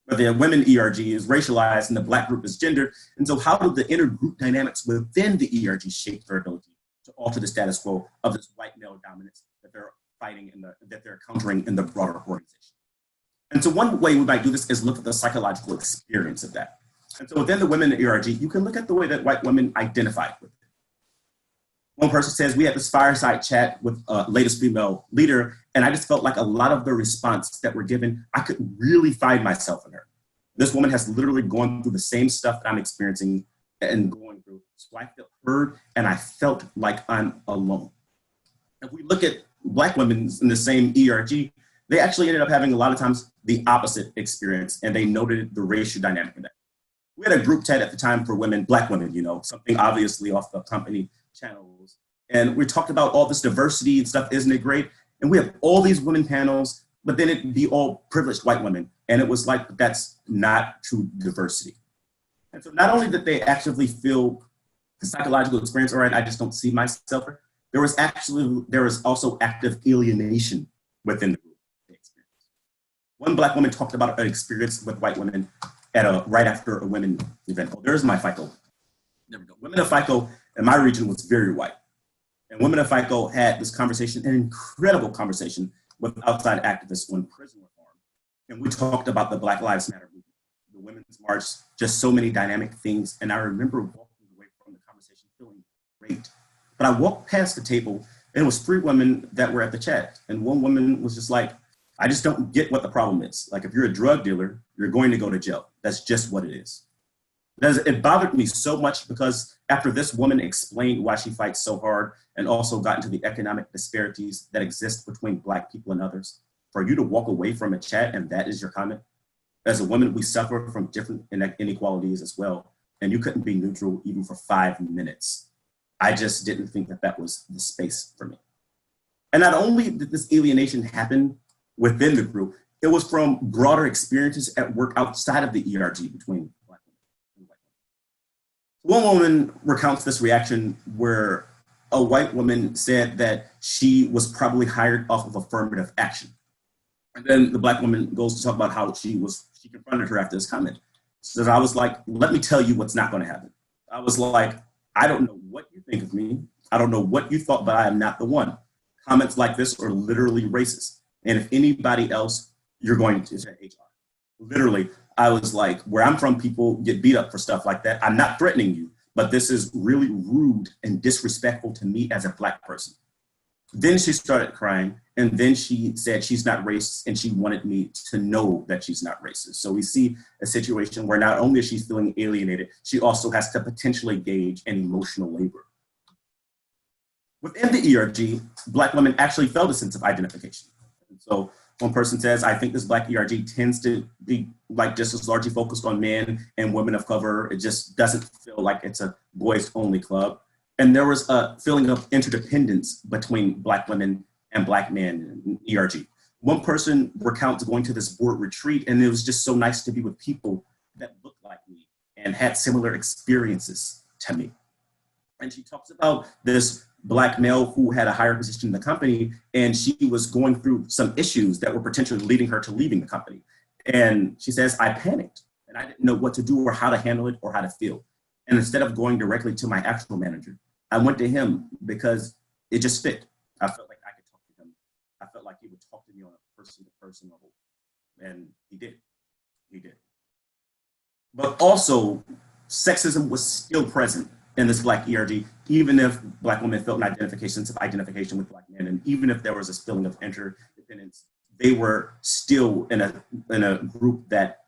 But the women ERG is racialized and the Black group is gendered. And so how do the intergroup dynamics within the ERG shape their ability to alter the status quo of this white male dominance that they're fighting that they're countering in the broader organization? And so one way we might do this is look at the psychological experience of that. And so within the women ERG, you can look at the way that white women identified with it. One person says, we had this fireside chat with latest female leader, and I just felt like a lot of the response that were given, I could really find myself in her. This woman has literally gone through the same stuff that I'm experiencing and going through. So I felt heard, and I felt like I'm alone. If we look at Black women in the same ERG, they actually ended up having a lot of times the opposite experience, and they noted the racial dynamic in that. We had a group chat at the time for women, Black women, you know, something obviously off the company channels. And we talked about all this diversity and stuff, isn't it great? And we have all these women panels, but then it'd be all privileged white women. And it was like, that's not true diversity. And so not only did they actively feel the psychological experience, all right, I just don't see myself, there was also active alienation within the group. One Black woman talked about an experience with white women at right after a women event. Oh, there's my FICO. There we go. Women of FICO in my region was very white. And women of FICO had this conversation, an incredible conversation with outside activists on prison reform. And we talked about the Black Lives Matter movement, the Women's March, just so many dynamic things. And I remember walking away from the conversation feeling great. But I walked past the table and it was 3 women that were at the chat. And one woman was just like, I just don't get what the problem is. Like if you're a drug dealer, you're going to go to jail. That's just what it is. It bothered me so much because after this woman explained why she fights so hard and also got into the economic disparities that exist between Black people and others, for you to walk away from a chat and that is your comment. As a woman, we suffer from different inequalities as well. And you couldn't be neutral even for 5 minutes. I just didn't think that that was the space for me. And not only did this alienation happen within the group, it was from broader experiences at work outside of the ERG between Black women and white women. One woman recounts this reaction where a white woman said that she was probably hired off of affirmative action. And then the Black woman goes to talk about how she confronted her after this comment. So I was like, let me tell you what's not going to happen. I was like, I don't know what you think of me. I don't know what you thought, but I am not the one. Comments like this are literally racist. And if anybody else, you're going to say HR. Literally, I was like, where I'm from, people get beat up for stuff like that. I'm not threatening you, but this is really rude and disrespectful to me as a Black person. Then she started crying, and then she said she's not racist, and she wanted me to know that she's not racist. So we see a situation where not only is she feeling alienated, she also has to potentially engage in emotional labor. Within the ERG, Black women actually felt a sense of identification. So one person says, I think this Black ERG tends to be like just as largely focused on men and women of color. It just doesn't feel like it's a boys only club. And there was a feeling of interdependence between Black women and Black men in ERG. One person recounts going to this board retreat, and it was just so nice to be with people that looked like me and had similar experiences to me. And she talks about this Black male who had a higher position in the company, and she was going through some issues that were potentially leading her to leaving the company. And she says, I panicked and I didn't know what to do or how to handle it or how to feel. And instead of going directly to my actual manager, I went to him because it just fit. I felt like I could talk to him. I felt like he would talk to me on a person-to-person level. And he did. But also, sexism was still present in this Black ERG, even if Black women felt an sense of identification with Black men, and even if there was a feeling of interdependence, they were still in a group that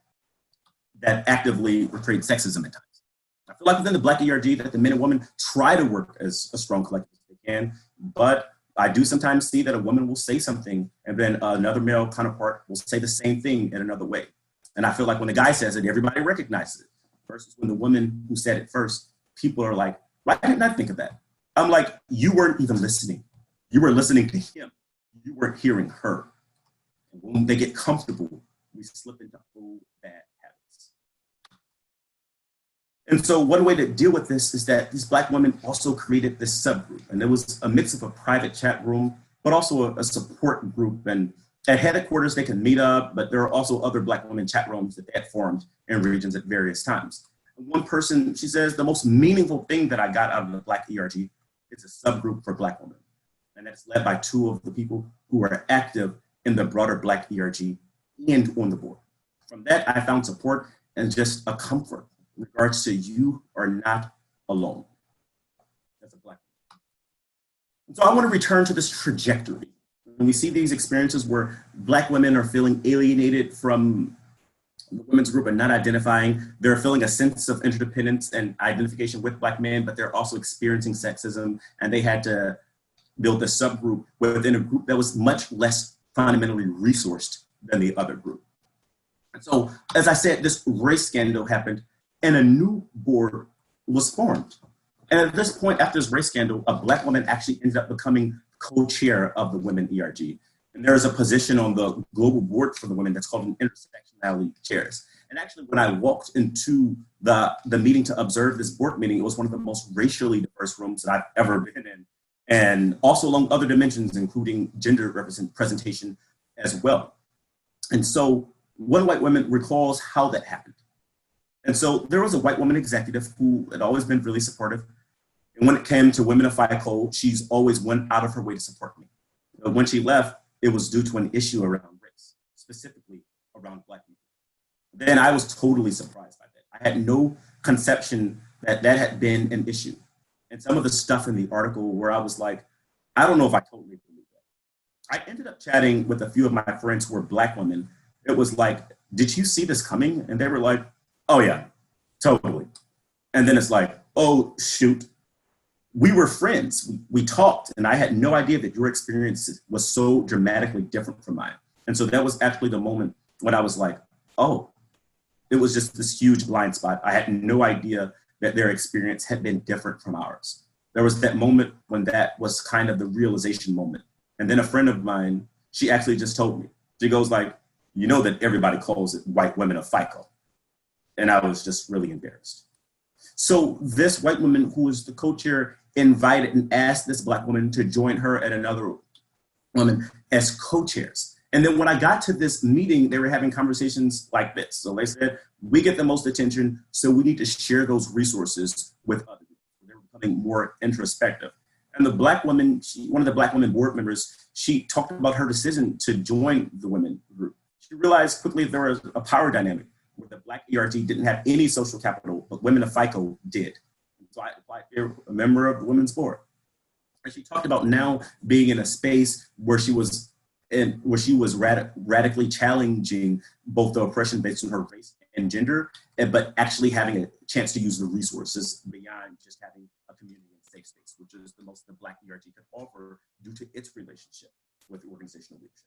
that actively portrayed sexism at times. I feel like within the Black ERG that the men and women try to work as a strong collective as they can, but I do sometimes see that a woman will say something and then another male counterpart will say the same thing in another way. And I feel like when the guy says it, everybody recognizes it. Versus when the woman who said it first, people are like, why didn't I think of that? I'm like, you weren't even listening. You were listening to him. You weren't hearing her. And when they get comfortable, we slip into old bad habits. And so one way to deal with this is that these Black women also created this subgroup. And it was a mix of a private chat room, but also a support group. And at headquarters, they can meet up, but there are also other Black women chat rooms that they had formed in regions at various times. And one person, she says, the most meaningful thing that I got out of the Black ERG is a subgroup for Black women. And that's led by two of the people who are active in the broader Black ERG and on the board. From that, I found support and just a comfort in regards to you are not alone as a Black woman. And so I want to return to this trajectory. When we see these experiences where Black women are feeling alienated from the women's group and not identifying, they're feeling a sense of interdependence and identification with Black men, but they're also experiencing sexism, and they had to build a subgroup within a group that was much less fundamentally resourced than the other group. And so, as I said, this race scandal happened and a new board was formed. And at this point, after this race scandal, a Black woman actually ended up becoming co-chair of the Women ERG. And there's a position on the global board for the women that's called an intersectionality chairs. And actually, when I walked into the meeting to observe this board meeting, it was one of the most racially diverse rooms that I've ever been in. And also along other dimensions, including gender representation as well. And so one white woman recalls how that happened. And so there was a white woman executive who had always been really supportive. And when it came to Women of FICO, she's always went out of her way to support me. But when she left, it was due to an issue around race, specifically around Black people. Then I was totally surprised by that. I had no conception that that had been an issue. And some of the stuff in the article where I was like, I don't know if I totally believe that. I ended up chatting with a few of my friends who were Black women. It was like, did you see this coming? And they were like, oh yeah, totally. And then it's like, oh shoot, we were friends. We talked, and I had no idea that your experience was so dramatically different from mine. And so that was actually the moment when I was like, oh, it was just this huge blind spot. I had no idea that their experience had been different from ours. There was that moment when that was kind of the realization moment. And then a friend of mine, she actually just told me, she goes like, you know that everybody calls it white women of FICO. And I was just really embarrassed. So this white woman who was the co-chair invited and asked this Black woman to join her and another woman as co-chairs. And then when I got to this meeting, they were having conversations like this. So they said, we get the most attention, so we need to share those resources with others. They're becoming more introspective. And the Black woman, one of the Black women board members, she talked about her decision to join the women group. She realized quickly there was a power dynamic where the Black ERG didn't have any social capital, but Women of FICO did. So I applied to be a member of the women's board. And she talked about now being in a space where she was radically challenging both the oppression based on her race and gender, but actually having a chance to use the resources beyond just having a community and safe space, which is the most the Black ERG could offer due to its relationship with organizational leadership.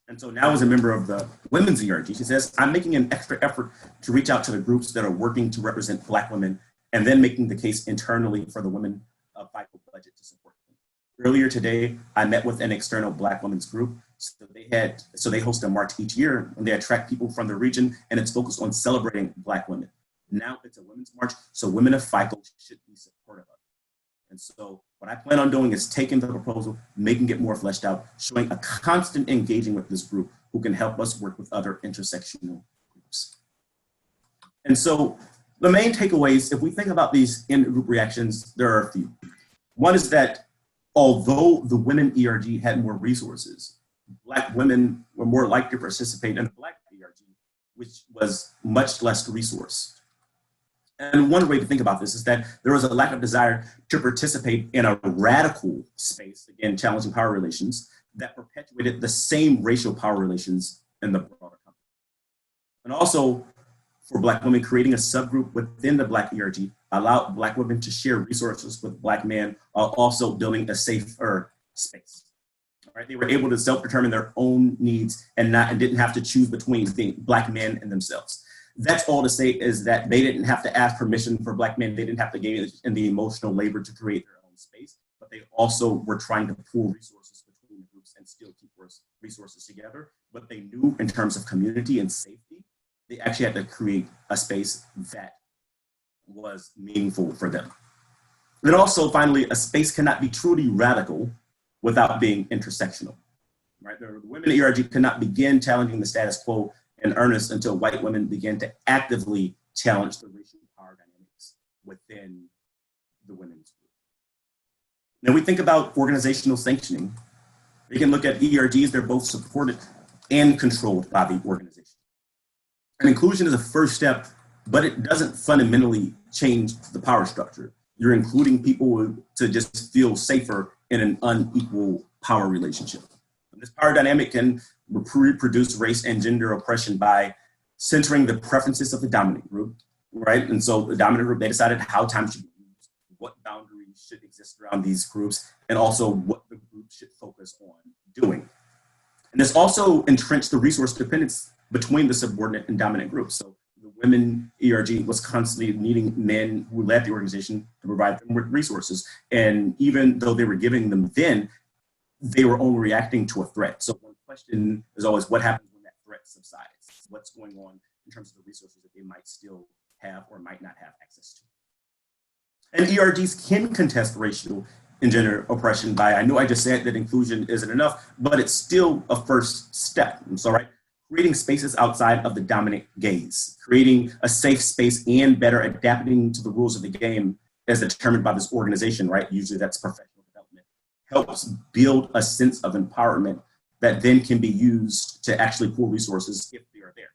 And so now as a member of the Women's ERG, she says, I'm making an extra effort to reach out to the groups that are working to represent Black women and then making the case internally for the Women of FICO budget to support them. Earlier today, I met with an external Black women's group. So they host a march each year and they attract people from the region, and it's focused on celebrating Black women. Now it's a women's march, so Women of FICO should be supportive of it. And so what I plan on doing is taking the proposal, making it more fleshed out, showing a constant engaging with this group who can help us work with other intersectional groups. And so the main takeaways, if we think about these in-group reactions, there are a few. One is that although the Women ERG had more resources, Black women were more likely to participate in the Black ERG, which was much less resourced. And one way to think about this is that there was a lack of desire to participate in a radical space, again, challenging power relations, that perpetuated the same racial power relations in the broader company. And also, for Black women, creating a subgroup within the Black ERG allowed Black women to share resources with Black men while also building a safer space. Right? They were able to self-determine their own needs and didn't have to choose between being Black men and themselves. That's all to say is that they didn't have to ask permission for Black men. They didn't have to engage in the emotional labor to create their own space, but they also were trying to pool resources between groups and still keep resources together. But they knew in terms of community and safety, they actually had to create a space that was meaningful for them. And also, finally, a space cannot be truly radical without being intersectional. Right? The women ERG cannot begin challenging the status quo in earnest until white women began to actively challenge the racial power dynamics within the women's group. Now we think about organizational sanctioning. We can look at ERGs, they're both supported and controlled by the organization. And inclusion is a first step, but it doesn't fundamentally change the power structure. You're including people to just feel safer in an unequal power relationship. And this power dynamic can reproduce race and gender oppression by centering the preferences of the dominant group, right? And so the dominant group, they decided how time should be used, what boundaries should exist around these groups, and also what the group should focus on doing. And this also entrenched the resource dependence between the subordinate and dominant groups. So the women ERG was constantly needing men who led the organization to provide them with resources. And even though they were giving them then, they were only reacting to a threat. So one question is always, what happens when that threat subsides? What's going on in terms of the resources that they might still have or might not have access to? And ERGs can contest racial and gender oppression by, I know I just said that inclusion isn't enough, but it's still a first step. And so, right, creating spaces outside of the dominant gaze, creating a safe space and better adapting to the rules of the game as determined by this organization, right? Usually that's professional development, helps build a sense of empowerment that then can be used to actually pool resources if they are there.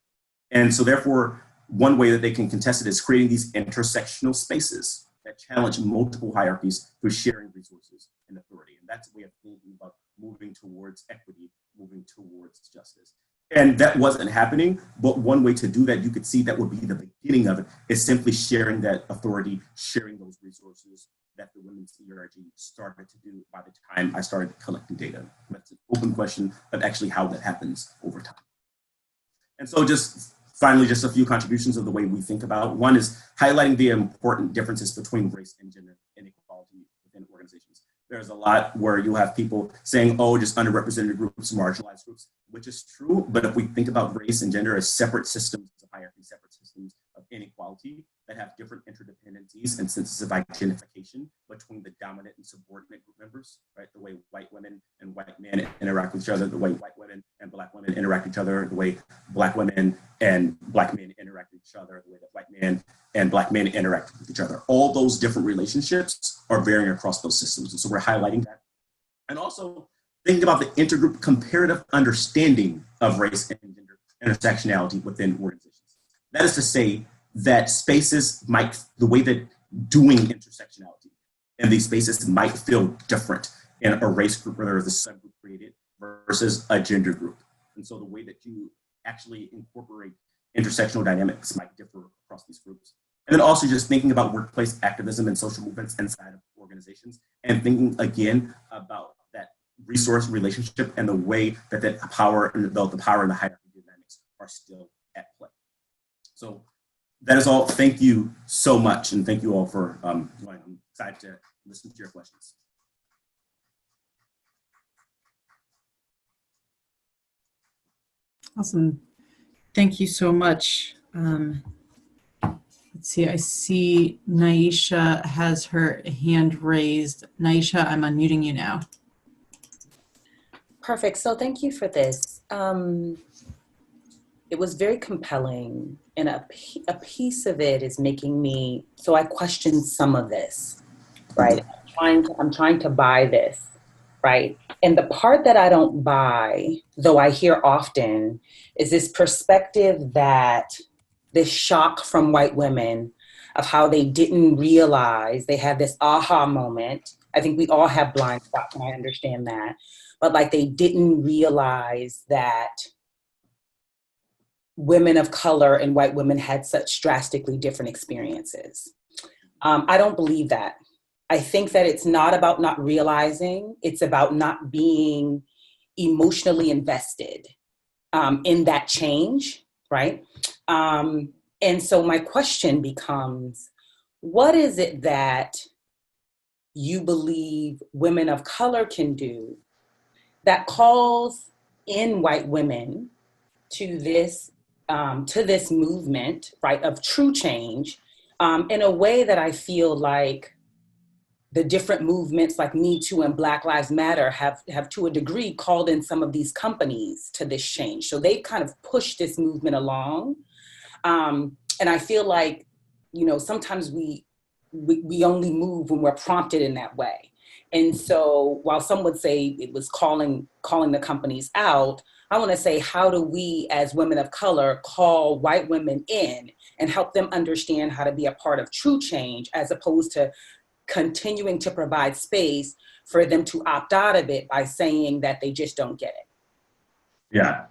And so therefore, one way that they can contest it is creating these intersectional spaces that challenge multiple hierarchies through sharing resources and authority. And that's a way of thinking about moving towards equity, moving towards justice. And that wasn't happening, but one way to do that, you could see that would be the beginning of it, is simply sharing that authority, sharing those resources that the women's ERG started to do by the time I started collecting data. That's an open question of actually how that happens over time. And so just finally, just a few contributions of the way we think about. One is highlighting the important differences between race and gender inequality within organizations. There's a lot where you have people saying, oh, just underrepresented groups, marginalized groups, which is true. But if we think about race and gender as separate systems of hierarchy, separate systems of inequality that have different interdependencies and senses of identification between the dominant and subordinate group members, right? The way white women and white men interact with each other, the way white women and black women interact with each other, the way black women and black men interact with each other, the way that white men and black men interact with each other. All those different relationships are varying across those systems. And so we're highlighting that. And also thinking about the intergroup comparative understanding of race and gender intersectionality within organizations. That is to say that spaces might, the way that doing intersectionality and these spaces might feel different in a race group where there is a subgroup created versus a gender group. And so the way that you actually incorporate intersectional dynamics might differ across these groups. And then also just thinking about workplace activism and social movements inside of organizations and thinking again about that resource relationship and the way that the power and the power and the hierarchy dynamics are still at play. So that is all. Thank you so much. And thank you all for joining. I'm excited to listen to your questions. Awesome. Thank you so much. Let's see, I see Naisha has her hand raised. Naisha, I'm unmuting you now. Perfect. So thank you for this. It was very compelling, and a piece of it is making me, so I question some of this, right? I'm trying to buy this, right? And the part that I don't buy, though I hear often, is this perspective that this shock from white women of how they didn't realize, they had this aha moment. I think we all have blind spots, and I understand that. But like they didn't realize that women of color and white women had such drastically different experiences. I don't believe that. I think that it's not about not realizing, it's about not being emotionally invested in that change, right? And so my question becomes, what is it that you believe women of color can do that calls in white women to this movement, right, of true change, in a way that I feel like the different movements like Me Too and Black Lives Matter have to a degree called in some of these companies to this change. So they kind of pushed this movement along. And I feel like, you know, sometimes we only move when we're prompted in that way. And so while some would say it was calling the companies out, I want to say, how do we as women of color call white women in and help them understand how to be a part of true change, as opposed to continuing to provide space for them to opt out of it by saying that they just don't get it? Yeah,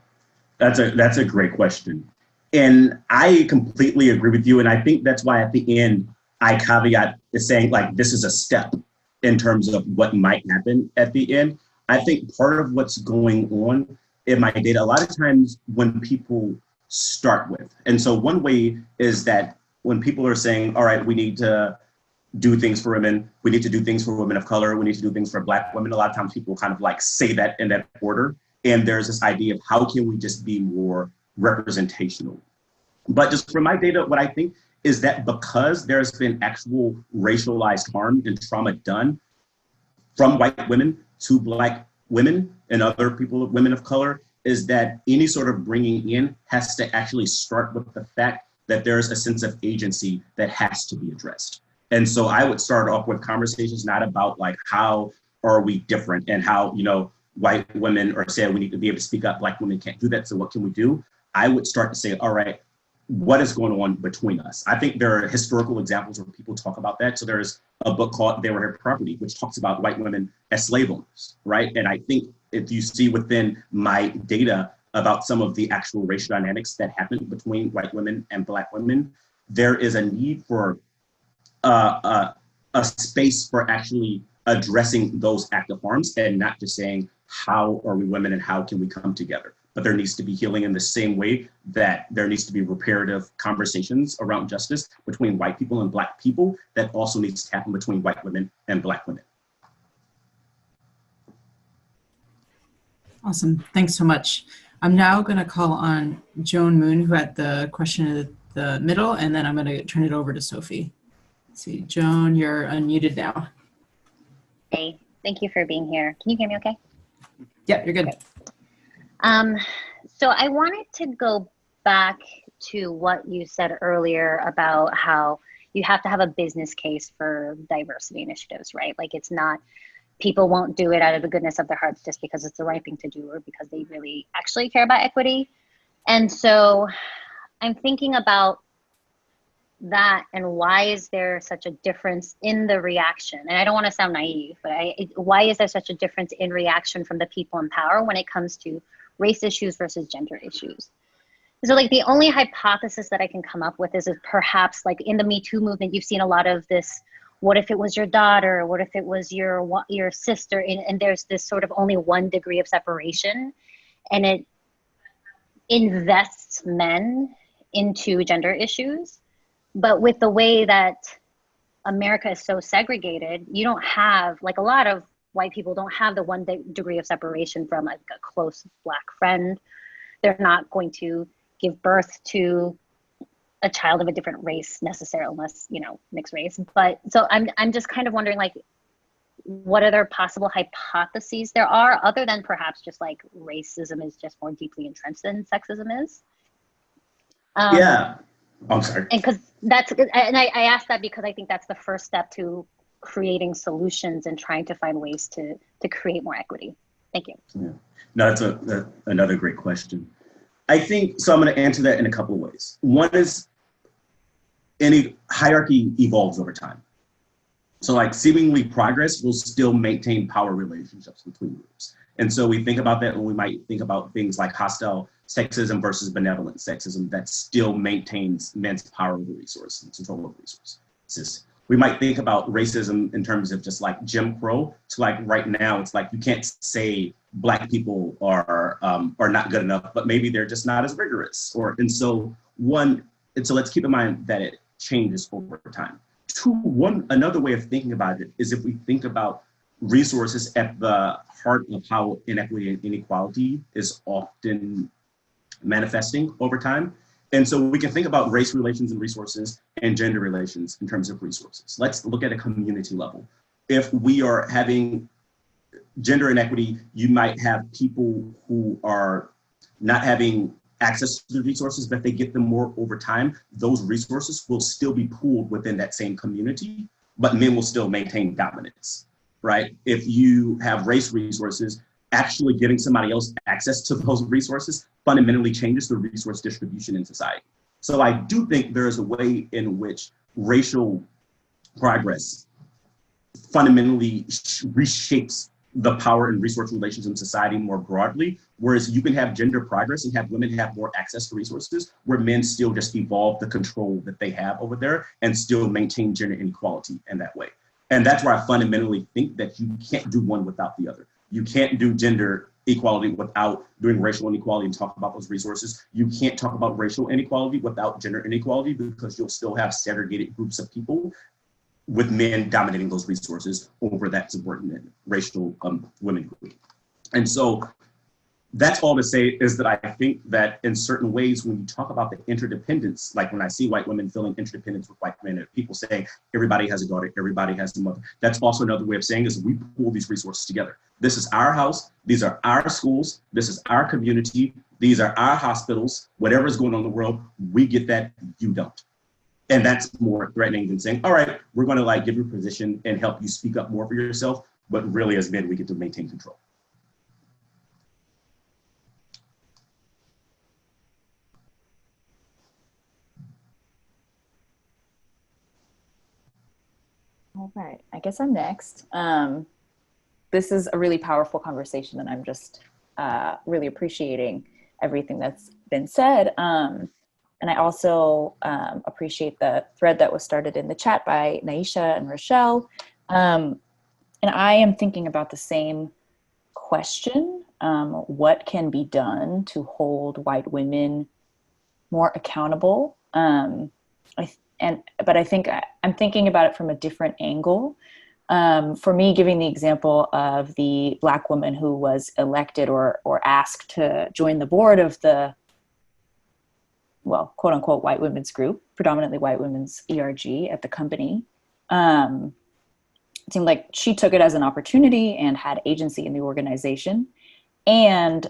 that's a great question. And I completely agree with you. And I think that's why at the end, I caveat is saying like, this is a step in terms of what might happen at the end. I think part of what's going on in my data, a lot of times when people start with, and so one way is that when people are saying, all right, we need to do things for women, we need to do things for women of color, we need to do things for Black women, a lot of times people kind of like say that in that order. And there's this idea of how can we just be more representational? But just from my data, what I think is that because there's been actual racialized harm and trauma done from white women to Black women and other people, women of color, is that any sort of bringing in has to actually start with the fact that there's a sense of agency that has to be addressed. And so I would start off with conversations not about like, how are we different and how, you know, white women are saying we need to be able to speak up, Black women can't do that, so what can we do? I would start to say, all right, what is going on between us? I think there are historical examples where people talk about that. So there's a book called They Were Her Property, which talks about white women as slave owners, right? And I think if you see within my data about some of the actual racial dynamics that happen between white women and Black women, there is a need for a space for actually addressing those active harms and not just saying, how are we women and how can we come together? But there needs to be healing in the same way that there needs to be reparative conversations around justice between white people and Black people that also needs to happen between white women and Black women. Awesome, thanks so much. I'm now gonna call on Joan Moon, who had the question in the middle, and then I'm gonna turn it over to Sophie. Let's see, Joan, you're unmuted now. Hey, thank you for being here. Can you hear me okay? Yeah, you're good. Okay. So I wanted to go back to what you said earlier about how you have to have a business case for diversity initiatives, right? Like it's not, people won't do it out of the goodness of their hearts just because it's the right thing to do or because they really actually care about equity. And so I'm thinking about that and why is there such a difference in the reaction? And I don't want to sound naive, but why is there such a difference in reaction from the people in power when it comes to race issues versus gender issues? So like the only hypothesis that I can come up with is perhaps like in the Me Too movement, you've seen a lot of this, what if it was your daughter? What if it was your sister? And there's this sort of only 1 degree of separation, and it invests men into gender issues. But with the way that America is so segregated, you don't have, like a lot of white people don't have the 1 degree of separation from like a close Black friend. They're not going to give birth to a child of a different race necessarily, unless, you know, mixed race. But so I'm just kind of wondering, like, what other possible hypotheses there are other than perhaps just like racism is just more deeply entrenched than sexism is? Yeah, I'm sorry. And because that's, and I ask that because I think that's the first step to creating solutions and trying to find ways to create more equity. Thank you. Yeah. No, that's another great question. I think, so I'm going to answer that in a couple of ways. One is any hierarchy evolves over time. So like seemingly progress will still maintain power relationships between groups. And so we think about that when we might think about things like hostile sexism versus benevolent sexism that still maintains men's power over resources and control over resources. We might think about racism in terms of just like Jim Crow. So like right now, it's like you can't say Black people are not good enough, but maybe they're just not as rigorous. So let's keep in mind that it changes over time. Another way of thinking about it is if we think about resources at the heart of how inequity and inequality is often manifesting over time. And so we can think about race relations and resources and gender relations in terms of resources. Let's look at a community level. If we are having gender inequity, you might have people who are not having access to the resources, but if they get them more over time, those resources will still be pooled within that same community, but men will still maintain dominance, right? If you have race resources, actually getting somebody else access to those resources fundamentally changes the resource distribution in society. So I do think there is a way in which racial progress fundamentally reshapes the power and resource relations in society more broadly, whereas you can have gender progress and have women have more access to resources, where men still just evolve the control that they have over there and still maintain gender inequality in that way. And that's where I fundamentally think that you can't do one without the other. You can't do gender equality without doing racial inequality and talk about those resources. You can't talk about racial inequality without gender inequality, because you'll still have segregated groups of people with men dominating those resources over that subordinate racial women group. And so that's all to say is that I think that in certain ways, when you talk about the interdependence, like when I see white women feeling interdependence with white men, and people say everybody has a daughter, everybody has a mother, that's also another way of saying is we pool these resources together. This is our house, these are our schools, this is our community, these are our hospitals, whatever is going on in the world, we get that, you don't. And that's more threatening than saying, all right, we're gonna like give you a position and help you speak up more for yourself, but really as men, we get to maintain control. All right, I guess I'm next. This is a really powerful conversation, and I'm just really appreciating everything that's been said. And I also appreciate the thread that was started in the chat by Naisha and Rochelle. And I am thinking about the same question. What can be done to hold white women more accountable? But I think I'm thinking about it from a different angle. For me, giving the example of the Black woman who was elected or asked to join the board of the, well, quote unquote, white women's group, predominantly white women's ERG at the company. It seemed like she took it as an opportunity and had agency in the organization. And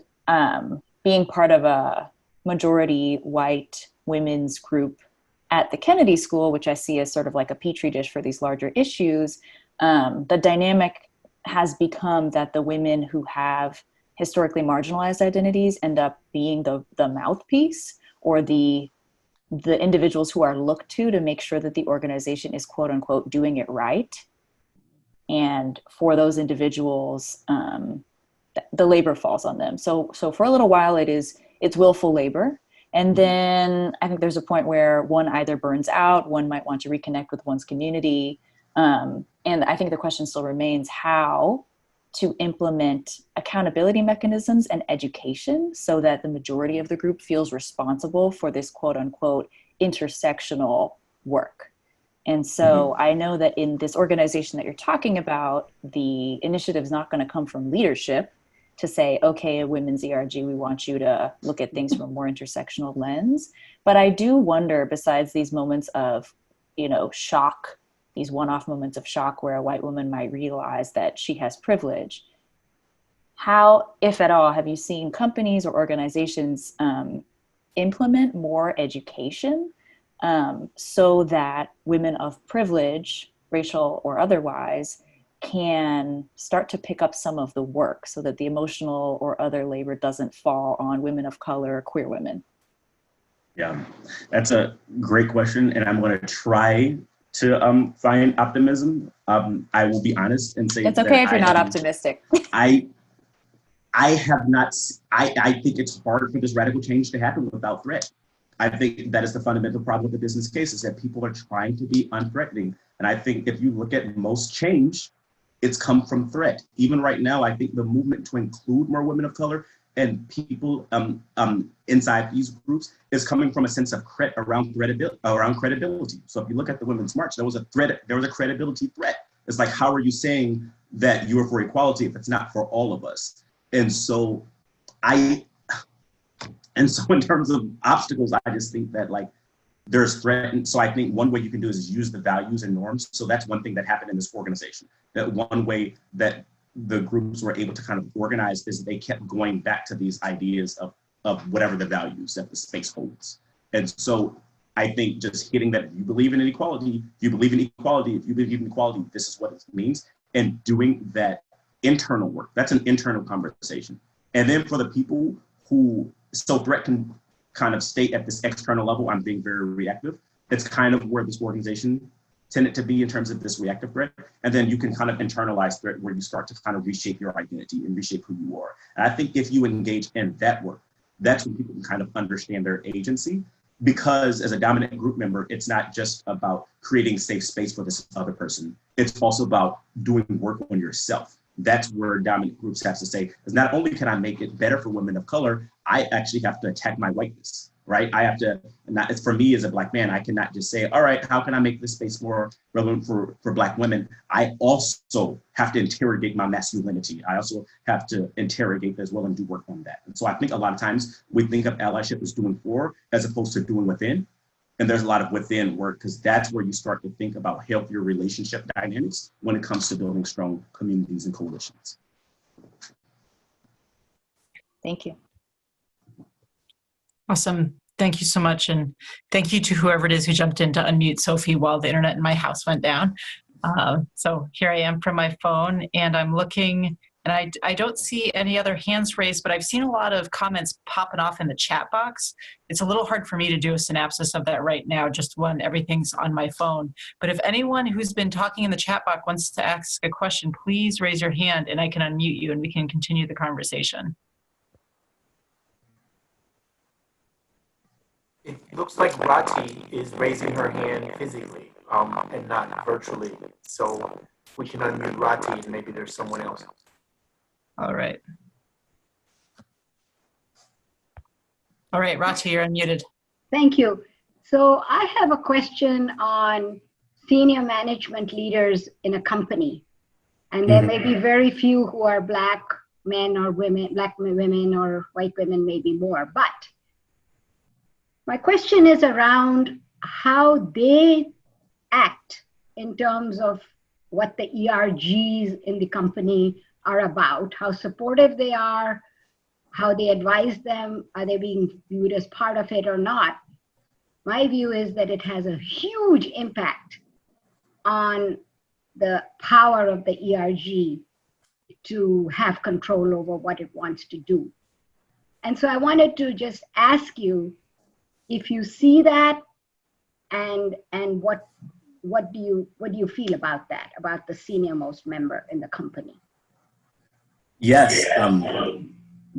being part of a majority white women's group at the Kennedy School, which I see as sort of like a petri dish for these larger issues, the dynamic has become that the women who have historically marginalized identities end up being the mouthpiece or the individuals who are looked to make sure that the organization is quote unquote doing it right. And for those individuals, the labor falls on them. So for a little while it's willful labor. And then I think there's a point where one either burns out, one might want to reconnect with one's community. And I think the question still remains how to implement accountability mechanisms and education so that the majority of the group feels responsible for this quote unquote intersectional work. And so I know that in this organization that you're talking about, the initiative is not going to come from leadership to say, okay, a women's ERG, we want you to look at things from a more intersectional lens. But I do wonder, besides these moments of, shock, these one-off moments of shock where a white woman might realize that she has privilege, how, if at all, have you seen companies or organizations implement more education so that women of privilege, racial or otherwise, can start to pick up some of the work so that the emotional or other labor doesn't fall on women of color or queer women? Yeah, that's a great question. And I'm going to try to find optimism. I will be honest and say it's okay if you're not optimistic. I have not, I think it's hard for this radical change to happen without threat. I think that is the fundamental problem with the business case, is that people are trying to be unthreatening. And I think if you look at most change, it's come from threat. Even right now, I think the movement to include more women of color and people inside these groups is coming from a sense of around credibility. So if you look at the Women's March, there was a credibility threat. It's like, how are you saying that you are for equality if it's not for all of us? And so in terms of obstacles, I just think that like there's threat. And so I think one way you can do is use the values and norms. So that's one thing that happened in this organization. That one way that the groups were able to kind of organize is they kept going back to these ideas of whatever the values that the space holds. And so I think just hitting that, if you believe in inequality, if you believe in equality, this is what it means. And doing that internal work, that's an internal conversation. And then for the people who, so threat can kind of stay at this external level, I'm being very reactive. It's kind of where this organization tended to be in terms of this reactive threat. And then you can kind of internalize threat where you start to kind of reshape your identity and reshape who you are. And I think if you engage in that work, that's when people can kind of understand their agency. Because as a dominant group member, it's not just about creating safe space for this other person. It's also about doing work on yourself. That's where dominant groups have to say, because not only can I make it better for women of color, I actually have to attack my whiteness, right? I have to, it's for me as a Black man, I cannot just say, all right, how can I make this space more relevant for Black women? I also have to interrogate my masculinity. I also have to interrogate as well and do work on that. And so I think a lot of times we think of allyship as doing for as opposed to doing within. And there's a lot of within work, because that's where you start to think about healthier relationship dynamics when it comes to building strong communities and coalitions. Thank you. Awesome. Thank you so much. And thank you to whoever it is who jumped in to unmute Sophie while the internet in my house went down. So here I am from my phone, and I'm looking, and I don't see any other hands raised, but I've seen a lot of comments popping off in the chat box. It's a little hard for me to do a synopsis of that right now, just when everything's on my phone. But if anyone who's been talking in the chat box wants to ask a question, please raise your hand and I can unmute you and we can continue the conversation. It looks like Rati is raising her hand physically and not virtually. So we can unmute Rati and maybe there's someone else. All right. All right, Rati, you're unmuted. Thank you. So I have a question on senior management leaders in a company. And there may be very few who are Black men or women, Black women or white women, maybe more. But my question is around how they act in terms of what the ERGs in the company are about, how supportive they are, how they advise them, are they being viewed as part of it or not? My view is that it has a huge impact on the power of the ERG to have control over what it wants to do. And so I wanted to just ask you if you see that, and what do you feel about that, about the senior most member in the company? Yes,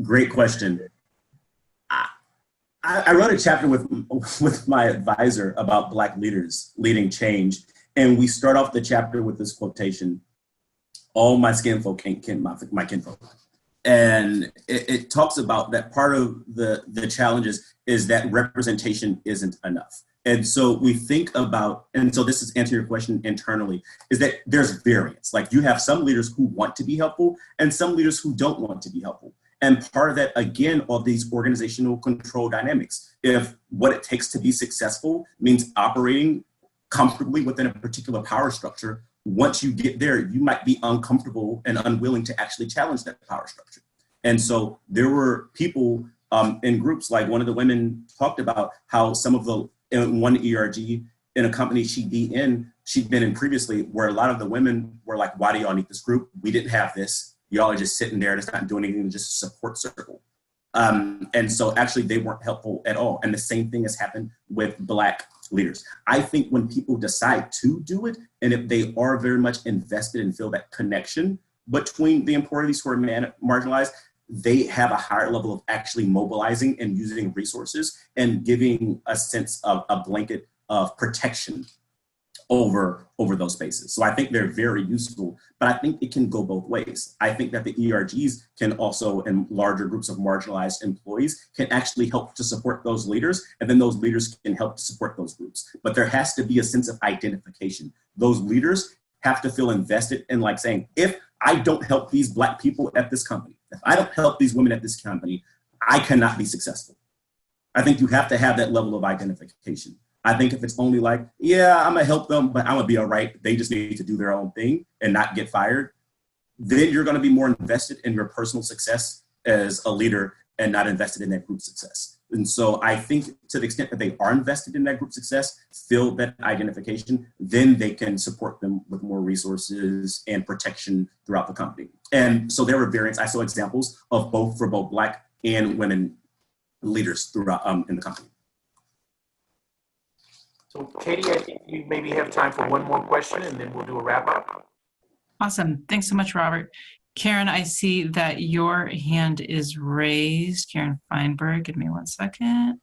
great question. I wrote a chapter with my advisor about Black leaders leading change, and we start off the chapter with this quotation: "All my skinfolk ain't my kinfolk." And it talks about that part of the challenges is that representation isn't enough. And so we think about, and so this is answering your question internally, is that there's variance. Like you have some leaders who want to be helpful and some leaders who don't want to be helpful. And part of that, again, are these organizational control dynamics. If what it takes to be successful means operating comfortably within a particular power structure, once you get there, you might be uncomfortable and unwilling to actually challenge that power structure. And so there were people in groups, like one of the women talked about how some of the, in one ERG in a company she'd been in previously, where a lot of the women were like, why do y'all need this group? We didn't have this. Y'all are just sitting there, just not doing anything, just a support circle. And so actually they weren't helpful at all. And the same thing has happened with Black leaders. I think when people decide to do it, and if they are very much invested and feel that connection between the employees who are marginalized, they have a higher level of actually mobilizing and using resources and giving a sense of a blanket of protection over those spaces. So I think they're very useful, but I think it can go both ways. I think that the ERGs can also, in larger groups of marginalized employees, can actually help to support those leaders, and then those leaders can help to support those groups. But there has to be a sense of identification. Those leaders have to feel invested in, like, saying, if I don't help these Black people at this company, if I don't help these women at this company, I cannot be successful. I think you have to have that level of identification. I think if it's only like, yeah, I'm gonna help them, but I'm gonna be all right, they just need to do their own thing and not get fired, then you're gonna be more invested in your personal success as a leader and not invested in that group success. And so I think to the extent that they are invested in that group success, feel that identification, then they can support them with more resources and protection throughout the company. And so there were variants. I saw examples of both for both Black and women leaders throughout in the company. So Katie, I think you maybe have time for one more question and then we'll do a wrap up. Awesome. Thanks so much, Robert. Karen, I see that your hand is raised. Karen Feinberg, give me 1 second.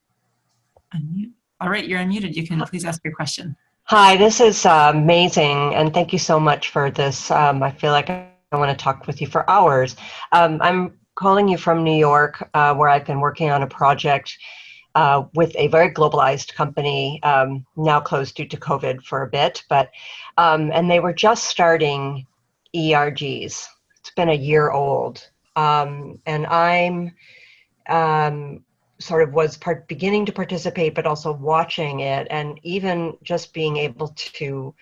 Unmute. All right, you're unmuted. You can please ask your question. Hi, this is amazing, and thank you so much for this. I feel like I want to talk with you for hours. I'm calling you from New York, where I've been working on a project with a very globalized company, now closed due to COVID for a bit, but and they were just starting ERGs. It's been a year old, and I'm sort of was beginning to participate, but also watching it, and even just being able to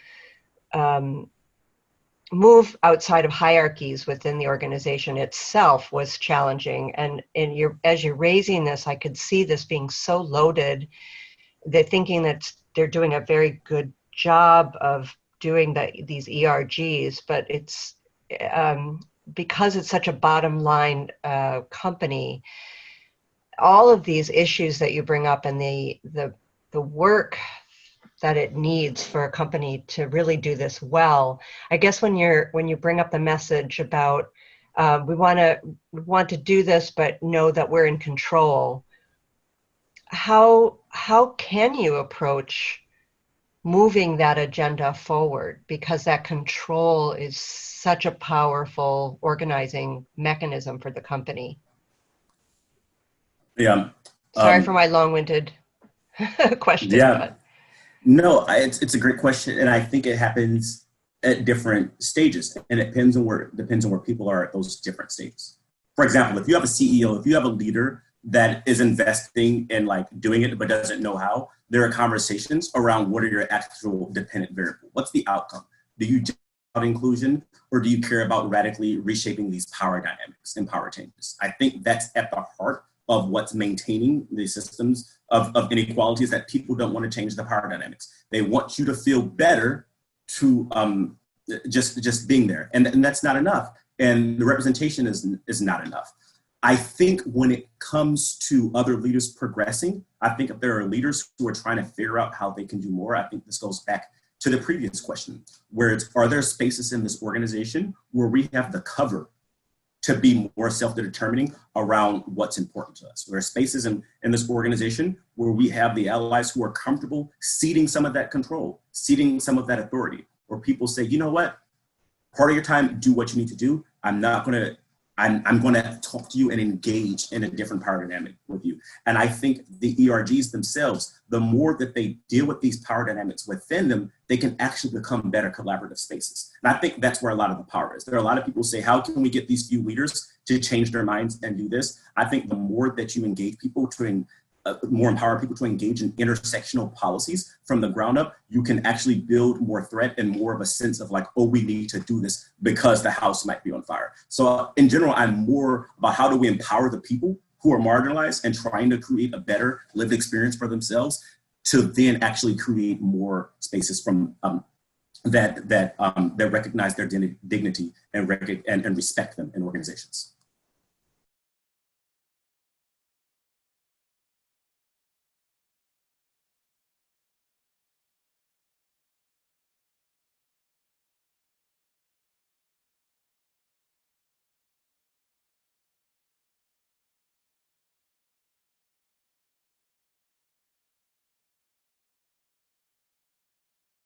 move outside of hierarchies within the organization itself was challenging. And as you're raising this, I could see this being so loaded. They're thinking that they're doing a very good job of doing these ERGs, but it's because it's such a bottom line company, all of these issues that you bring up and the work that it needs for a company to really do this well. I guess when you bring up the message about we want to do this, but know that we're in control, how can you approach moving that agenda forward? Because that control is such a powerful organizing mechanism for the company. Yeah. Sorry for my long-winded question. Yeah. But. No, it's a great question, and I think it happens at different stages, and it depends on where people are at those different stages. For example, if you have a CEO, if you have a leader that is investing in like doing it but doesn't know how, there are conversations around what are your actual dependent variables. What's the outcome? Do you care about inclusion, or do you care about radically reshaping these power dynamics and power changes? I think that's at the heart of what's maintaining the systems of inequality, is that people don't want to change the power dynamics. They want you to feel better to just being there. And that's not enough. And the representation is not enough. I think when it comes to other leaders progressing, I think if there are leaders who are trying to figure out how they can do more, I think this goes back to the previous question, where it's, are there spaces in this organization where we have the cover to be more self-determining around what's important to us? There are spaces in this organization where we have the allies who are comfortable ceding some of that control, ceding some of that authority, where people say, you know what, part of your time, do what you need to do. I'm going to talk to you and engage in a different power dynamic with you. And I think the ERGs themselves, the more that they deal with these power dynamics within them, they can actually become better collaborative spaces. And I think that's where a lot of the power is. There are a lot of people who say, how can we get these few leaders to change their minds and do this? I think the more that you engage people more empower people to engage in intersectional policies from the ground up, you can actually build more threat and more of a sense of like, oh, we need to do this because the house might be on fire. So in general, I'm more about how do we empower the people who are marginalized and trying to create a better lived experience for themselves to then actually create more spaces from that recognize their dignity and respect them in organizations.